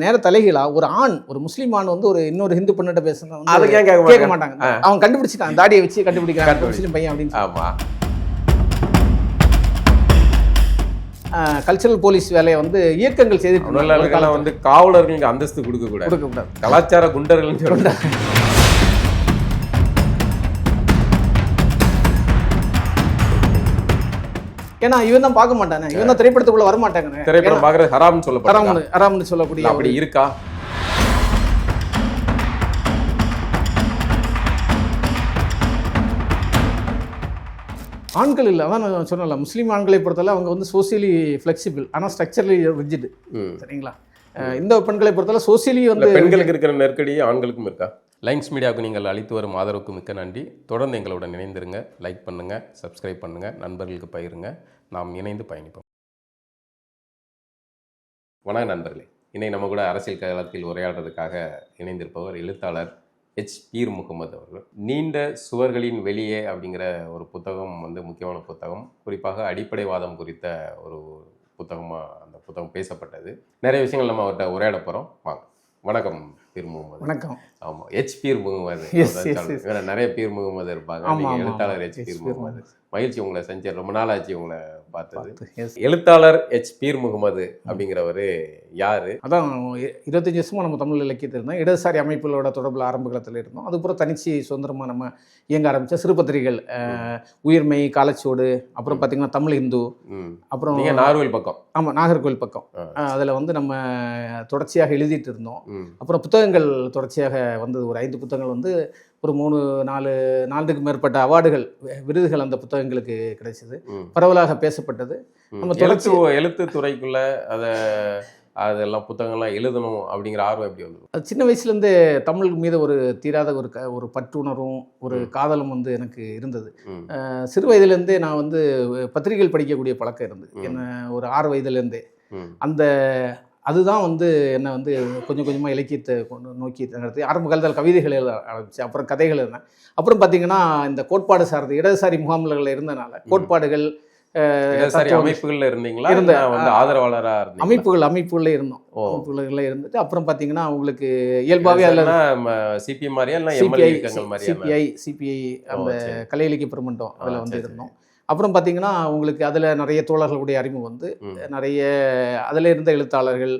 நேர தலைகளா ஒரு ஆண், ஒரு முஸ்லீம் ஆண் வந்து ஒரு இன்னொரு ஹிந்து பெண்ணிட்ட பேசுனா அதுக்கு ஏன் கேட்க மாட்டாங்க. அவன் கண்டுபிடிச்சிட்டான், தாடியை வச்சு கண்டுபிடிக்கிறான் முஸ்லீம் பையன் அப்படின்னு. ஆமா. கல்ச்சரல் போலீஸ் வேலையை வந்து இயக்கங்கள் செய்துட்டு வந்து காவலர்களுக்கு அந்தஸ்து கொடுக்கக்கூடாது, கலாச்சார குண்டர்கள் சொல்றாங்க. ஏன்னா இவன் தான் பார்க்க மாட்டானே, இவன் தான் திரைப்படத்துக்குள்ள வர மாட்டாங்க. திரைப்படம் பார்க்கறது ஹராம்னு சொல்லப்படுது. ஹராம்னு சொல்லக்கூடிய அப்படி இருக்கா? ஆண்கள் இல்லை, அதான் நான் சொன்னல, முஸ்லீம் ஆண்களை பொறுத்தவரை அவங்க வந்து சோசியலி ஃப்ளெக்சிபிள், ஆனால் ஸ்ட்ரக்சர்லி ரிஜிட். சரிங்களா? இந்த பெண்களை பொறுத்தவரை சோசியலி வந்து பெண்களுக்கு இருக்கிற நெருக்கடி ஆண்களுக்கும் இருக்கா? லைன்ஸ் மீடியாவுக்கு நீங்கள் அளித்து வரும் ஆதரவுக்கு மிக்க நன்றி. தொடர்ந்து எங்களுடன் இணைந்திருங்க. லைக் பண்ணுங்கள், சப்ஸ்கிரைப் பண்ணுங்கள், நண்பர்களுக்கு பகிருங்க. நாம் இணைந்து பயணிப்போம். வணக்கம் நண்பர்களே. இன்னைக்கு நம்ம கூட அரசியல் களத்தில் உரையாடுறதுக்காக இணைந்திருப்பவர் எழுத்தாளர் எச். பீர் முகமது அவர்கள். நீண்ட சுவர்களின் வெளியே அப்படிங்கிற ஒரு புத்தகம் வந்து முக்கியமான புத்தகம். குறிப்பாக அடிப்படைவாதம் குறித்த ஒரு புத்தகமாக அந்த புத்தகம் பேசப்பட்டது. நிறைய விஷயங்கள் நம்ம அவர்கிட்ட உரையாட போகிறோம். வாங்க. வணக்கம் பீர் முகமது. வணக்கம். ஆமாம், எச். பீர் முகமது. வேற நிறைய பீர் முகமது இருப்பாங்க. நீங்கள் எழுத்தாளர் எச். பீர் முகமது. மகிழ்ச்சி உங்களை செஞ்சேன். ரொம்ப நாள் ஆச்சு உங்களை பார்த்தது. எழுத்தாளர் எச். பீர் முகமது அப்படிங்கிறவர் யாரு? அதான் 25 வருஷமா நம்ம தமிழ் இலக்கியத்தில் இருந்தோம். இடதுசாரி அமைப்புகளோட தொடர்பில் ஆரம்ப காலத்தில் இருந்தோம். அதுக்கப்புறம் தனிச்சு சுதந்திரமாக நம்ம இயங்க ஆரம்பித்த சிறுபத்திரிகைகள், உயிர்மை, காலச்சோடு, அப்புறம் பார்த்தீங்கன்னா தமிழ் இந்து, அப்புறம் நாகர்கோவில் பக்கம். ஆமாம், நாகர்கோவில் பக்கம். அதில் வந்து நம்ம தொடர்ச்சியாக எழுதிட்டு இருந்தோம். அப்புறம் புத்தகங்கள் தொடர்ச்சியாக வந்தது. ஒரு 5 புத்தகங்கள் வந்து ஒரு 3-4 மேற்பட்ட அவார்டுகள், விருதுகள் அந்த புத்தகங்களுக்கு கிடைச்சது. பரவலாக பேசப்பட்டது. நம்ம தொடர்ச்சி எழுத்து துறைக்குள்ள அதெல்லாம் புத்தகங்கள்லாம் எழுதணும் அப்படிங்கிற ஆர்வம் எப்படி வந்தது? அது சின்ன வயசுலேருந்து தமிழ் மீது ஒரு தீராத ஒரு பற்றுணர்வும் ஒரு காதலும் வந்து எனக்கு இருந்தது. சிறு வயதுலேருந்தே நான் வந்து பத்திரிகைகள் படிக்கக்கூடிய பழக்கம் இருந்தது. என்ன ஒரு 6 வயதுலேருந்தே. அதுதான் வந்து என்னை வந்து கொஞ்சம் கொஞ்சமாக இலக்கியத்தை நோக்கி நடத்தி ஆரம்ப காலத்தில் கவிதைகள் எழுத ஆரம்பிச்சு, அப்புறம் கதைகள் எழுதினேன். அப்புறம் பார்த்தீங்கன்னா இந்த கோட்பாடு சார்ந்த இடதுசாரி முகாம்களில் இருந்தனால கோட்பாடுகள் அமைப்புகளில் இருந்தீங்களா? வந்து ஆதரவாளராக இருந்தீங்க? அமைப்புகளில் இருந்தோம். அமைப்புகளில் இருந்துட்டு அப்புறம் பார்த்தீங்கன்னா உங்களுக்கு இயல்பாகவே அதில் சிபிஐ மாதிரியா சிபிஐ அந்த கலை இலக்கிய பெருமன்றம் அதில் வந்து இருந்தோம். அப்புறம் பார்த்தீங்கன்னா உங்களுக்கு அதில் நிறைய தோழர்களுடைய அறிமுகம் வந்து நிறைய அதில் இருந்த எழுத்தாளர்கள்,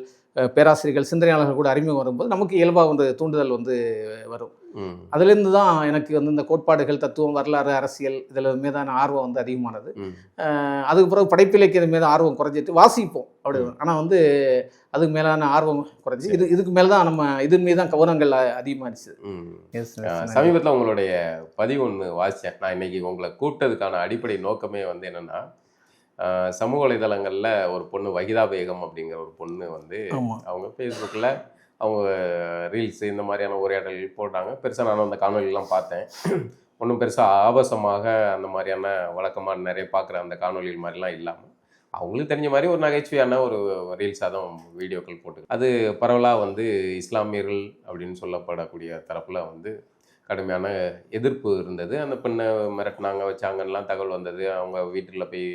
பேராசிரியர்கள், சிந்தனையாளர்கள் கூட அறிமுகம் வரும்போது நமக்கு இயல்பாக வந்து தூண்டுதல் வந்து வரும். அதுலேருந்து தான் எனக்கு வந்து இந்த கோட்பாடுகள், தத்துவம், வரலாறு, அரசியல் இதில் மீதான ஆர்வம் வந்து அதிகமானது. அதுக்கு பிறகு படைப்பிலக்கியம் மீது ஆர்வம் குறைஞ்சிட்டு வாசிப்போம் அப்படி. ஆனால் வந்து அதுக்கு மேலான ஆர்வம் குறைஞ்சி இதுக்கு மேலே தான் நம்ம இது மீது தான் கவனங்கள் அதிகமாகிடுச்சு. சமீபத்தில் உங்களுடைய பதிவு ஒன்று வாசித்தேன். நான் இன்னைக்கு உங்களை கூப்பிட்டதுக்கான அடிப்படை நோக்கமே வந்து என்னென்னா, சமூக வலைதளங்களில் ஒரு பொண்ணு வகிதா பேகம் அப்படிங்கிற ஒரு பொண்ணு வந்து அவங்க ஃபேஸ்புக்கில் அவங்க ரீல்ஸு இந்த மாதிரியான உரையாடல்கள் போட்டாங்க. பெருசாக நானும் அந்த காணொலியெல்லாம் பார்த்தேன். ஒன்றும் பெருசாக ஆபாசமாக அந்த மாதிரியான வழக்கமாக நிறைய பார்க்குற அந்த காணொலிகள் மாதிரிலாம் இல்லாமல் அவங்களுக்கு தெரிஞ்ச மாதிரி ஒரு நகைச்சுவையான ஒரு ரீல்ஸாக தான் வீடியோக்கள் போட்டு அது பரவலாக வந்து இஸ்லாமியர்கள் அப்படின்னு சொல்லப்படக்கூடிய தரப்பில் வந்து கடுமையான எதிர்ப்பு இருந்தது. அந்த பெண்ணை மிரட்டினாங்க, வச்சாங்கன்னெலாம் தகவல் வந்தது. அவங்க வீட்டில் போய்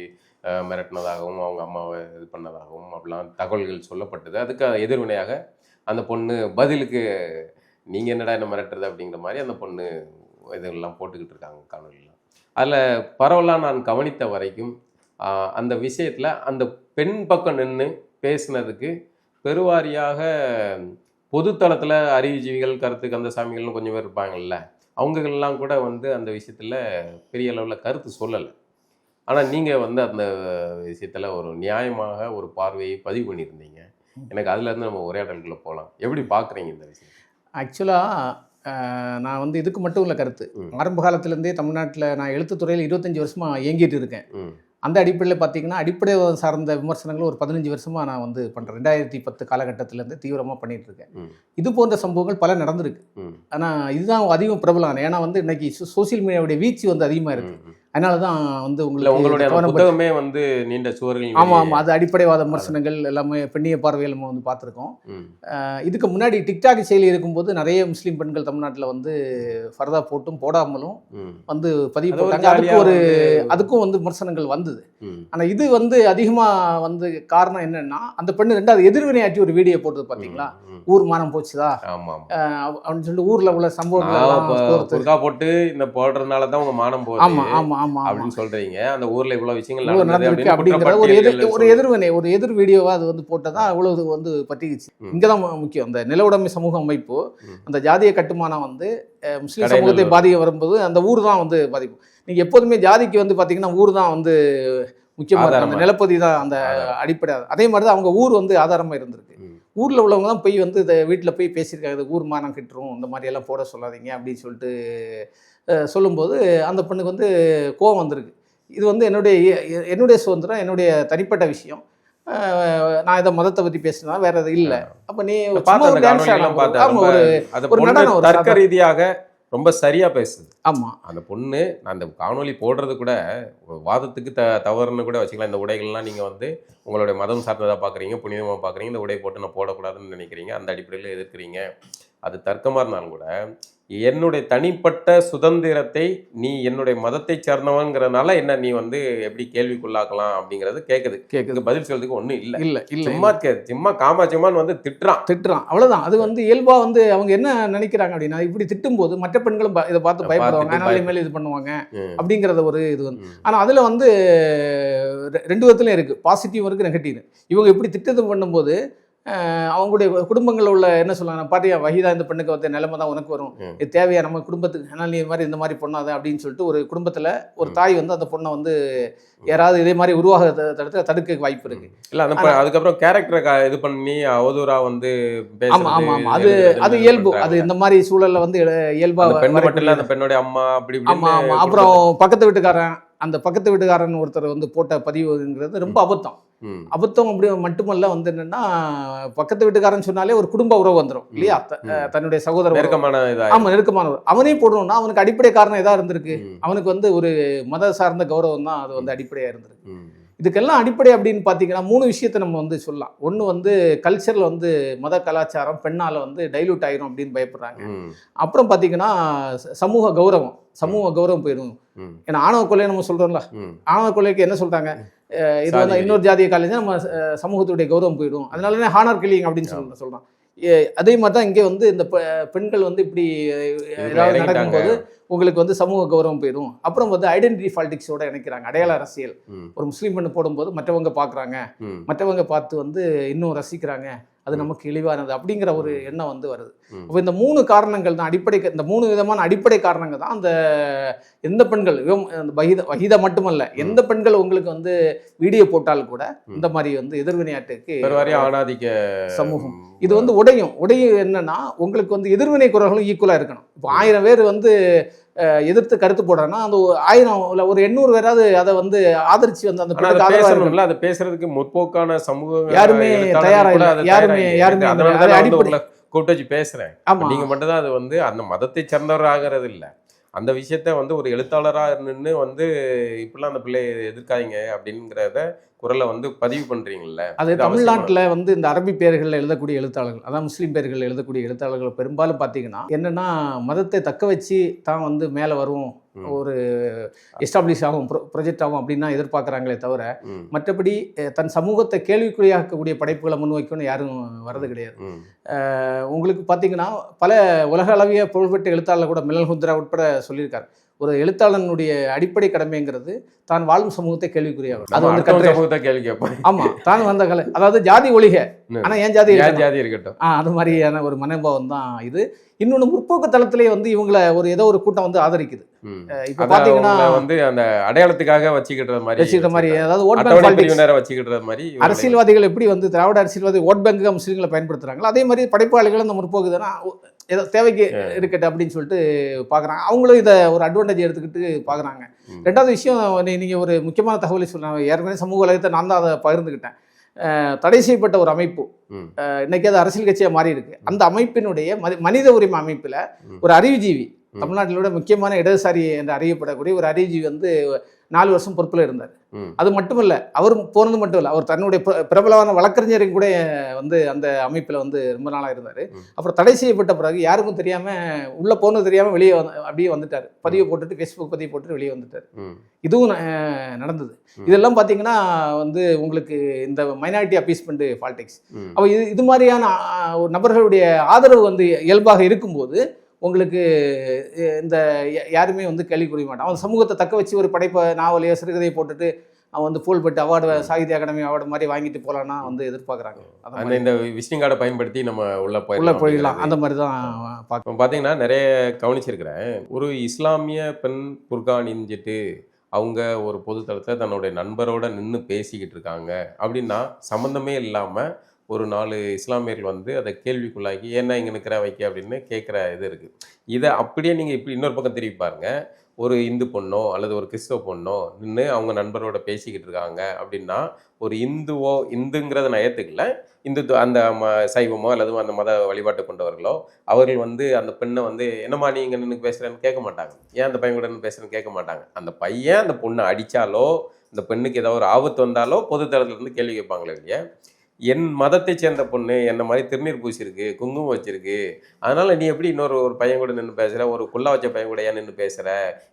மிரட்டினதாகவும் அவங்க அம்மாவை இது பண்ணதாகவும் அப்படிலாம் தகவல்கள் சொல்லப்பட்டது. அதுக்கு எதிர்வினையாக அந்த பொண்ணு பதிலுக்கு நீங்கள் என்னடா என்ன மிரட்டுறது அப்படிங்கிற மாதிரி அந்த பொண்ணு இதெல்லாம் போட்டுக்கிட்டு இருக்காங்க காணொலியெலாம். அதில் பரவலாக நான் கவனித்த வரைக்கும் அந்த விஷயத்தில் அந்த பெண் பக்கம் நின்று பேசினதுக்கு பெருவாரியாக பொதுத்தளத்தில் அறிவுஜீவிகள், கருத்து கந்தசாமிகள்னு கொஞ்சம் பேர் இருப்பாங்கள்ல, அவங்கெல்லாம் கூட வந்து அந்த விஷயத்தில் பெரிய அளவில் கருத்து சொல்லலை. ஆனால் நீங்கள் வந்து அந்த விஷயத்தில் ஒரு நியாயமாக ஒரு பார்வையை பதிவு பண்ணியிருந்தீங்க. எனக்கு அதுலேருந்து நம்ம உரையாடல்களை போகலாம். எப்படி பார்க்குறீங்க இந்த விஷயம்? ஆக்சுவலாக நான் வந்து இதுக்கு மட்டும் இல்லை கருத்து. ஆரம்ப காலத்துலேருந்தே தமிழ்நாட்டில் நான் எழுத்துத்துறையில் 25 வருஷமாக இயங்கிட்டு இருக்கேன். அந்த அடிப்படையில் பார்த்தீங்கன்னா அடிப்படை சார்ந்த விமர்சனங்கள் ஒரு 15 வருஷமாக நான் வந்து பண்ணுறேன். 2010 காலகட்டத்திலேருந்து தீவிரமாக பண்ணிகிட்டு இருக்கேன். இது போன்ற சம்பவங்கள் பல நடந்திருக்கு. ஆனால் இதுதான் அதிகம் பிரபலம். ஏன்னா வந்து இன்னைக்கு சோசியல் மீடியாவுடைய வீச்சு வந்து அதிகமாக இருக்குது. அதனால தான் வந்து உங்களுடைய புத்தகமே வந்து நீண்ட சுவர்கள். ஆமாம், அது அடிப்படைவாத விமர்சனங்கள் எல்லாமே பெண்ணிய பார்வையில் நம்ம வந்து பார்த்துருக்கோம். இதுக்கு முன்னாடி டிக்டாக் செயலி இருக்கும்போது நிறைய முஸ்லீம் பெண்கள் தமிழ்நாட்டில் வந்து ஃபர்தா போட்டும் போடாமலும் வந்து பதிவு போட்டாங்க. அதுக்கும் வந்து விமர்சனங்கள் வந்தது. ஆனால் இது வந்து அதிகமாக வந்து காரணம் என்னன்னா, அந்த பெண்ணு ரெண்டாவது எதிர்வினையாற்றி ஒரு வீடியோ போட்டது பார்த்தீங்களா, ஊர் மானம் போச்சுதா அப்படின்னு சொல்லிட்டு ஊர்ல உள்ள சம்பவங்கள் போட்டு இந்த போடுறதுனால தான் உங்க மானம் போகுது. ஆமா ஆமா ஆமா அப்படின்னு சொல்றீங்க. அந்த ஊர்ல இவ்வளவு விஷயங்கள் நடந்திருக்கு அப்படிங்கிற ஒரு எதிர்வினை, ஒரு எதிர் வீடியோவா அது வந்து போட்டதான் அவ்வளவு வந்து பற்றிக்குச்சு. இங்கதான் முக்கியம். அந்த நிலவுடைமை சமூக அமைப்பு, அந்த ஜாதிய கட்டுமானம் வந்து முஸ்லீம் சமூகத்தை பாதிக்க வரும்போது அந்த ஊர் தான் வந்து பாதிக்கும். நீங்க எப்போதுமே ஜாதிக்கு வந்து பாத்தீங்கன்னா ஊர் தான் வந்து முக்கியமா இருக்கு, அந்த நிலப்பதி தான் அந்த அடிப்படை. அதே மாதிரி தான் அவங்க ஊர் வந்து ஆதாரமா இருந்திருக்கு. ஊர்ல உள்ளவங்க தான் போய் வந்து இதை வீட்டில் போய் பேசியிருக்காங்க, ஊர் மானம் கிட்டுரும், இந்த மாதிரி எல்லாம் போட சொல்லாதீங்க அப்படின்னு சொல்லிட்டு சொல்லும்போது அந்த பெண்ணுக்கு வந்து கோபம் வந்திருக்கு. இது வந்து என்னுடைய சுதந்திரம், என்னுடைய தனிப்பட்ட விஷயம், நான் இதை மதத்தை பத்தி பேசினா வேற எதுவும் இல்லை. அப்ப நீ ஒரு நடனம் தர்க்க ரீதியாக ரொம்ப சரியா பேசுது. ஆமா, அந்த பொண்ணு அந்த காணொலி போடுறது கூட வாதத்துக்கு தவறுன்னு கூட வச்சுக்கலாம். இந்த உடைகள்லாம் நீங்க வந்து உங்களுடைய மதம் சார்ந்ததா பாக்குறீங்க, புனிதமா பாக்குறீங்க, இந்த உடை போட்டு நான் போடக்கூடாதுன்னு நினைக்கிறீங்க, அந்த அடிப்படையில் எதிர்க்கிறீங்க. அது தர்க்கமா இருந்தாலும் கூட என்னுடைய தனிப்பட்ட சுதந்திரத்தை நீ என்னுடைய மதத்தை சேர்ந்தவங்கிறதுனால என்ன நீ வந்து எப்படி கேள்விக்குள்ளாக்கலாம் அப்படிங்கிறது கேட்குது. பதில் சொல்றதுக்கு ஒன்றும் இல்லை. சும்மா காமாட்சியமான்னு வந்து திட்டுறான் அவ்வளவுதான். அது வந்து இயல்பா வந்து அவங்க என்ன நினைக்கிறாங்க அப்படின்னா, இப்படி திட்டும் போது மற்ற பெண்களும் இதை பார்த்து பயப்படுவாங்க, அதனால மேலே இது பண்ணுவாங்க அப்படிங்கிறத ஒரு இது வந்து. ஆனா அதுல வந்து ரெண்டு விதத்துலயும் இருக்கு, பாசிட்டிவ் இருக்கு, நெகட்டிவ். இவங்க இப்படி திட்டத்தை பண்ணும்போது அவங்களுடைய குடும்பங்களில் உள்ள என்ன சொல்லுவாங்க, பாட்டியா வஹீதா இந்த பெண்ணுக்கு வந்து நிலைமை தான் உனக்கு வரும், இது தேவையா நம்ம குடும்பத்துக்கு, ஆனால் நீ மாதிரி இந்த மாதிரி பொண்ணாத அப்படின்னு சொல்லிட்டு ஒரு குடும்பத்தில் ஒரு தாய் வந்து அந்த பொண்ணை வந்து யாராவது இதே மாதிரி உருவாக தடுக்க வாய்ப்பு இருக்கு. இல்லை அதுக்கப்புறம் கேரக்டரை இது பண்ணி அவதூறா வந்து அது இயல்பு. அது இந்த மாதிரி சூழல்ல வந்து இயல்பா மட்டும் இல்லை, அந்த பெண்ணுடைய அம்மா அப்படி. ஆமா. அப்புறம் பக்கத்து வீட்டுக்காரன் ஒருத்தர் வந்து போட்ட பதிவுங்கிறது ரொம்ப அபத்தம். அப்படி மட்டுமல்ல வந்து என்னன்னா, பக்கத்து வீட்டுக்காரன் சொன்னாலே ஒரு குடும்ப உறவு வந்துடும் இல்லையா, தன்னுடைய சகோதரர் நெருக்கமானவர். அவனே போடணும்னா அவனுக்கு அடிப்படை காரணம் எதா இருந்திருக்கு, அவனுக்கு வந்து ஒரு மத சார்ந்த கௌரவம் தான் அது வந்து அடிப்படையா இருந்திருக்கு. இதுக்கெல்லாம் அடிப்படை அப்படின்னு பார்த்தீங்கன்னா 3 விஷயத்தை நம்ம வந்து சொல்லலாம். ஒன்று வந்து கல்ச்சரில் வந்து மத கலாச்சாரம் பெண்ணால் வந்து டைலூட் ஆயிரும் அப்படின்னு பயப்படுறாங்க. அப்புறம் பார்த்தீங்கன்னா சமூக கௌரவம் போயிடும். ஏன்னா ஆணவ கொலை நம்ம சொல்கிறோம்ல, ஆணவ கொலைக்கு என்ன சொல்கிறாங்க, இது வந்து இன்னொரு ஜாதிய காலேஜ் நம்ம சமூகத்துடைய கௌரவம் போயிடும், அதனால ஹானர் கில்லிங் அப்படின்னு சொல்கிறான். அதே மாதிரி தான் இங்கே வந்து இந்த பெண்கள் வந்து இப்படி ஏதாவது நடக்கும்போது உங்களுக்கு வந்து சமூக கௌரவம் போயிடும். அப்புறம் வந்து ஐடென்டிட்டி பாலிடிக்ஸோட இணைக்கிறாங்க, அடையாள அரசியல். ஒரு முஸ்லீம் பெண்ணு போடும்போது மற்றவங்க பார்க்குறாங்க, மற்றவங்க பார்த்து வந்து இன்னும் ரசிக்கிறாங்க, அது நமக்கு இழிவானது அப்படிங்கிற ஒரு எண்ணம் வந்து வருது. அப்போ இந்த 3 காரணங்கள் தான் இந்த 3 விதமான அடிப்படை காரணங்கள் தான் அந்த எந்த பெண்கள் வஹீதா மட்டுமல்ல, எந்த பெண்கள் உங்களுக்கு வந்து வீடியோ போட்டால் கூட இந்த மாதிரி வந்து எதிர்வினையாட்டுக்கு ஆணாதிக்க சமூகம் இது வந்து உடையும் என்னன்னா, உங்களுக்கு வந்து எதிர்வினை குரல்களும் ஈக்குவலா இருக்கணும். இப்போ 1000 பேர் வந்து எதிர்த்து கருத்து போடுறாங்கன்னா அந்த 1000 ஒரு 800 பேராவது அதை வந்து ஆதரிச்சு வந்து அந்த பேசணும்ல, அதை பேசுறதுக்கு முற்போக்கான சமூகம் யாருமே தயாராக அடிப்படை கூப்பிட்டு வச்சு பேசுறேன். நீங்க மட்டும் தான் அது வந்து அந்த மதத்தை சேர்ந்தவர் ஆகிறது இல்லை. அந்த விஷயத்த வந்து ஒரு எழுத்தாளராக நின்று வந்து இப்படிலாம் அந்த பிள்ளையை எதிர்க்காதீங்க அப்படிங்கிறத குரலை வந்து பதிவு பண்றீங்கல்ல. அது தமிழ்நாட்டில் வந்து இந்த அரபி பேர்களில் எழுதக்கூடிய எழுத்தாளர்கள், அதான் முஸ்லீம் பேர்களில் எழுதக்கூடிய எழுத்தாளர்கள் பெரும்பாலும் பார்த்தீங்கன்னா என்னன்னா, மதத்தை தக்க வச்சு தான் வந்து மேலே வரும், ஒரு எஸ்டாப்ளிஷ் ஆகும், ப்ரொஜெக்ட் ஆகும் அப்படின்னு தான் எதிர்பார்க்குறாங்களே தவிர, மற்றபடி தன் சமூகத்தை கேள்விக்குறியாக்கக்கூடிய படைப்புகளை முன்வைக்கணும்னு யாரும் வர்றது கிடையாது. உங்களுக்கு பார்த்தீங்கன்னா பல உலக அளவிய புகழ்பெற்ற எழுத்தாளர் கூட மிலல் குந்த்ரா உட்பட சொல்லியிருக்காரு, ஒரு எழுத்தாளனுடைய அடிப்படை கடமைங்கிறது தான் வாழும் சமூகத்தை கேள்விக்குறியாகும். அது வந்து சமூகத்தை கேள்வி கேட்பாங்க. ஆமா, தான் வந்த கலை, அதாவது ஜாதி ஒழிக, ஆனா ஏன் ஜாதி இருக்கட்டும், அது மாதிரியான ஒரு மனோபாவம் தான் இது. இன்னொன்று முற்போக்கு தளத்திலே வந்து இவங்களை ஏதோ ஒரு கூட்டம் வந்து ஆதரிக்குது. இப்ப பாத்தீங்கன்னா வந்து அந்த அடையாளத்துக்காக வச்சுக்கிட்ட மாதிரி, அதாவது வச்சுக்கிட்ட மாதிரி அரசியல்வாதிகள் எப்படி வந்து திராவிட அரசியல்வாதி ஓட் பேங்காக முஸ்லீம்களை பயன்படுத்துறாங்களோ அதே மாதிரி படைப்பாளிகள் அந்த முற்போக்கு தானே ஏதோ தேவைக்கு இருக்கட்டும் அப்படின்னு சொல்லிட்டு பாக்குறாங்க. அவங்களும் இதை ஒரு அட்வான்டேஜ் எடுத்துக்கிட்டு பாக்குறாங்க. ரெண்டாவது விஷயம், நீங்க ஒரு முக்கியமான தகவலை சொன்னாங்க, ஏற்கனவே சமூக வலையத்தை நான் தான் அதை பகிர்ந்துக்கிட்டேன். தடை செய்யப்பட்ட ஒரு அமைப்பு இன்னைக்கு அது அரசியல் கட்சியா மாறி இருக்கு. அந்த அமைப்பினுடைய மனித உரிமை அமைப்புல ஒரு அறிவுஜீவி, தமிழ்நாட்டிலோட முக்கியமான இடதுசாரி என்று அறியப்படக்கூடிய ஒரு அறிவுஜீவி வந்து 4 வருஷம் பொறுப்பில் இருந்தார். அது மட்டும் இல்லை, அவர் போனது மட்டும் இல்லை, அவர் தன்னுடைய பிரபலமான வழக்கறிஞரையும் கூட வந்து அந்த அமைப்பில் வந்து ரொம்ப நாளாக இருந்தார். அப்புறம் தடை செய்யப்பட்ட பிறகு யாருக்கும் தெரியாமல், உள்ளே போனது தெரியாமல் வெளியே அப்படியே வந்துட்டார். பதிவு போட்டுட்டு ஃபேஸ்புக் பதிவு போட்டுட்டு வெளியே வந்துட்டார். இதுவும் நடந்தது. இதெல்லாம் பார்த்தீங்கன்னா வந்து உங்களுக்கு இந்த மைனாரிட்டி அப்பீஸ்மெண்ட் பாலிடிக்ஸ். அப்போ இது மாதிரியான நபர்களுடைய ஆதரவு வந்து இயல்பாக இருக்கும்போது உங்களுக்கு இந்த யாருமே வந்து கேள்வி புரிய மாட்டான். அவன் சமூகத்தை தக்க வச்சு ஒரு படைப்பை நாவலையோ சிறுகதையை போட்டுட்டு அவன் வந்து புகழ்பெற்று அவார்டு, சாகித்ய அகாடமி அவார்டு மாதிரி வாங்கிட்டு போகலான்னா வந்து எதிர்பார்க்குறாங்க. அந்த இந்த விசிட்டிங் கார்டை பயன்படுத்தி நம்ம உள்ள போயிடலாம். அந்த மாதிரி தான் பார்த்தீங்கன்னா நிறைய கவனிச்சிருக்கிறேன். ஒரு இஸ்லாமிய பெண் புர்கா அணிஞ்சிட்டு அவங்க ஒரு பொதுத்தளத்தில் தன்னுடைய நண்பரோட நின்று பேசிக்கிட்டு இருக்காங்க அப்படின்னா சம்மந்தமே இல்லாமல் ஒரு 4 இஸ்லாமியர்கள் வந்து அதை கேள்விக்குள்ளாக்கி ஏன்னா இங்கே நிற்கிற வைக்க அப்படின்னு கேட்குற இது இருக்குது. இதை அப்படியே நீங்கள் இப்படி இன்னொரு பக்கம் திருப்பி பாருங்க, ஒரு இந்து பொண்ணோ அல்லது ஒரு கிறிஸ்தவ பொண்ணோ நின்று அவங்க நண்பரோட பேசிக்கிட்டு இருக்காங்க அப்படின்னா ஒரு இந்துங்கிறத நான் ஏற்றுக்கல, இந்துத்துவ அந்த சைவமோ அல்லது அந்த மத வழிபாட்டை கொண்டவர்களோ அவர்கள் வந்து அந்த பெண்ணை வந்து என்னம்மா நீ இங்கே நின்று பேசுகிறேன்னு கேட்க மாட்டாங்க. ஏன் அந்த பையன் கூட நின்று பேசுகிறேன்னு கேட்க மாட்டாங்க. அந்த பையன் அந்த பொண்ணை அடித்தாலோ இந்த பெண்ணுக்கு ஏதோ ஒரு ஆபத்து வந்தாலோ பொதுத்தளத்துலேருந்து கேள்வி கேட்பாங்களே இல்லையா, என் மதத்தை சேர்ந்த பொண்ணு என்ன மாதிரி திருநீர் பூசிருக்கு, குங்குமம் வச்சிருக்கு, அதனால நீ எப்படி ஒரு பையன் கூட நின்று பேசுகிற, ஒரு குல்லா வச்ச பையன் கூட ஏன் நின்று பேசுகிற,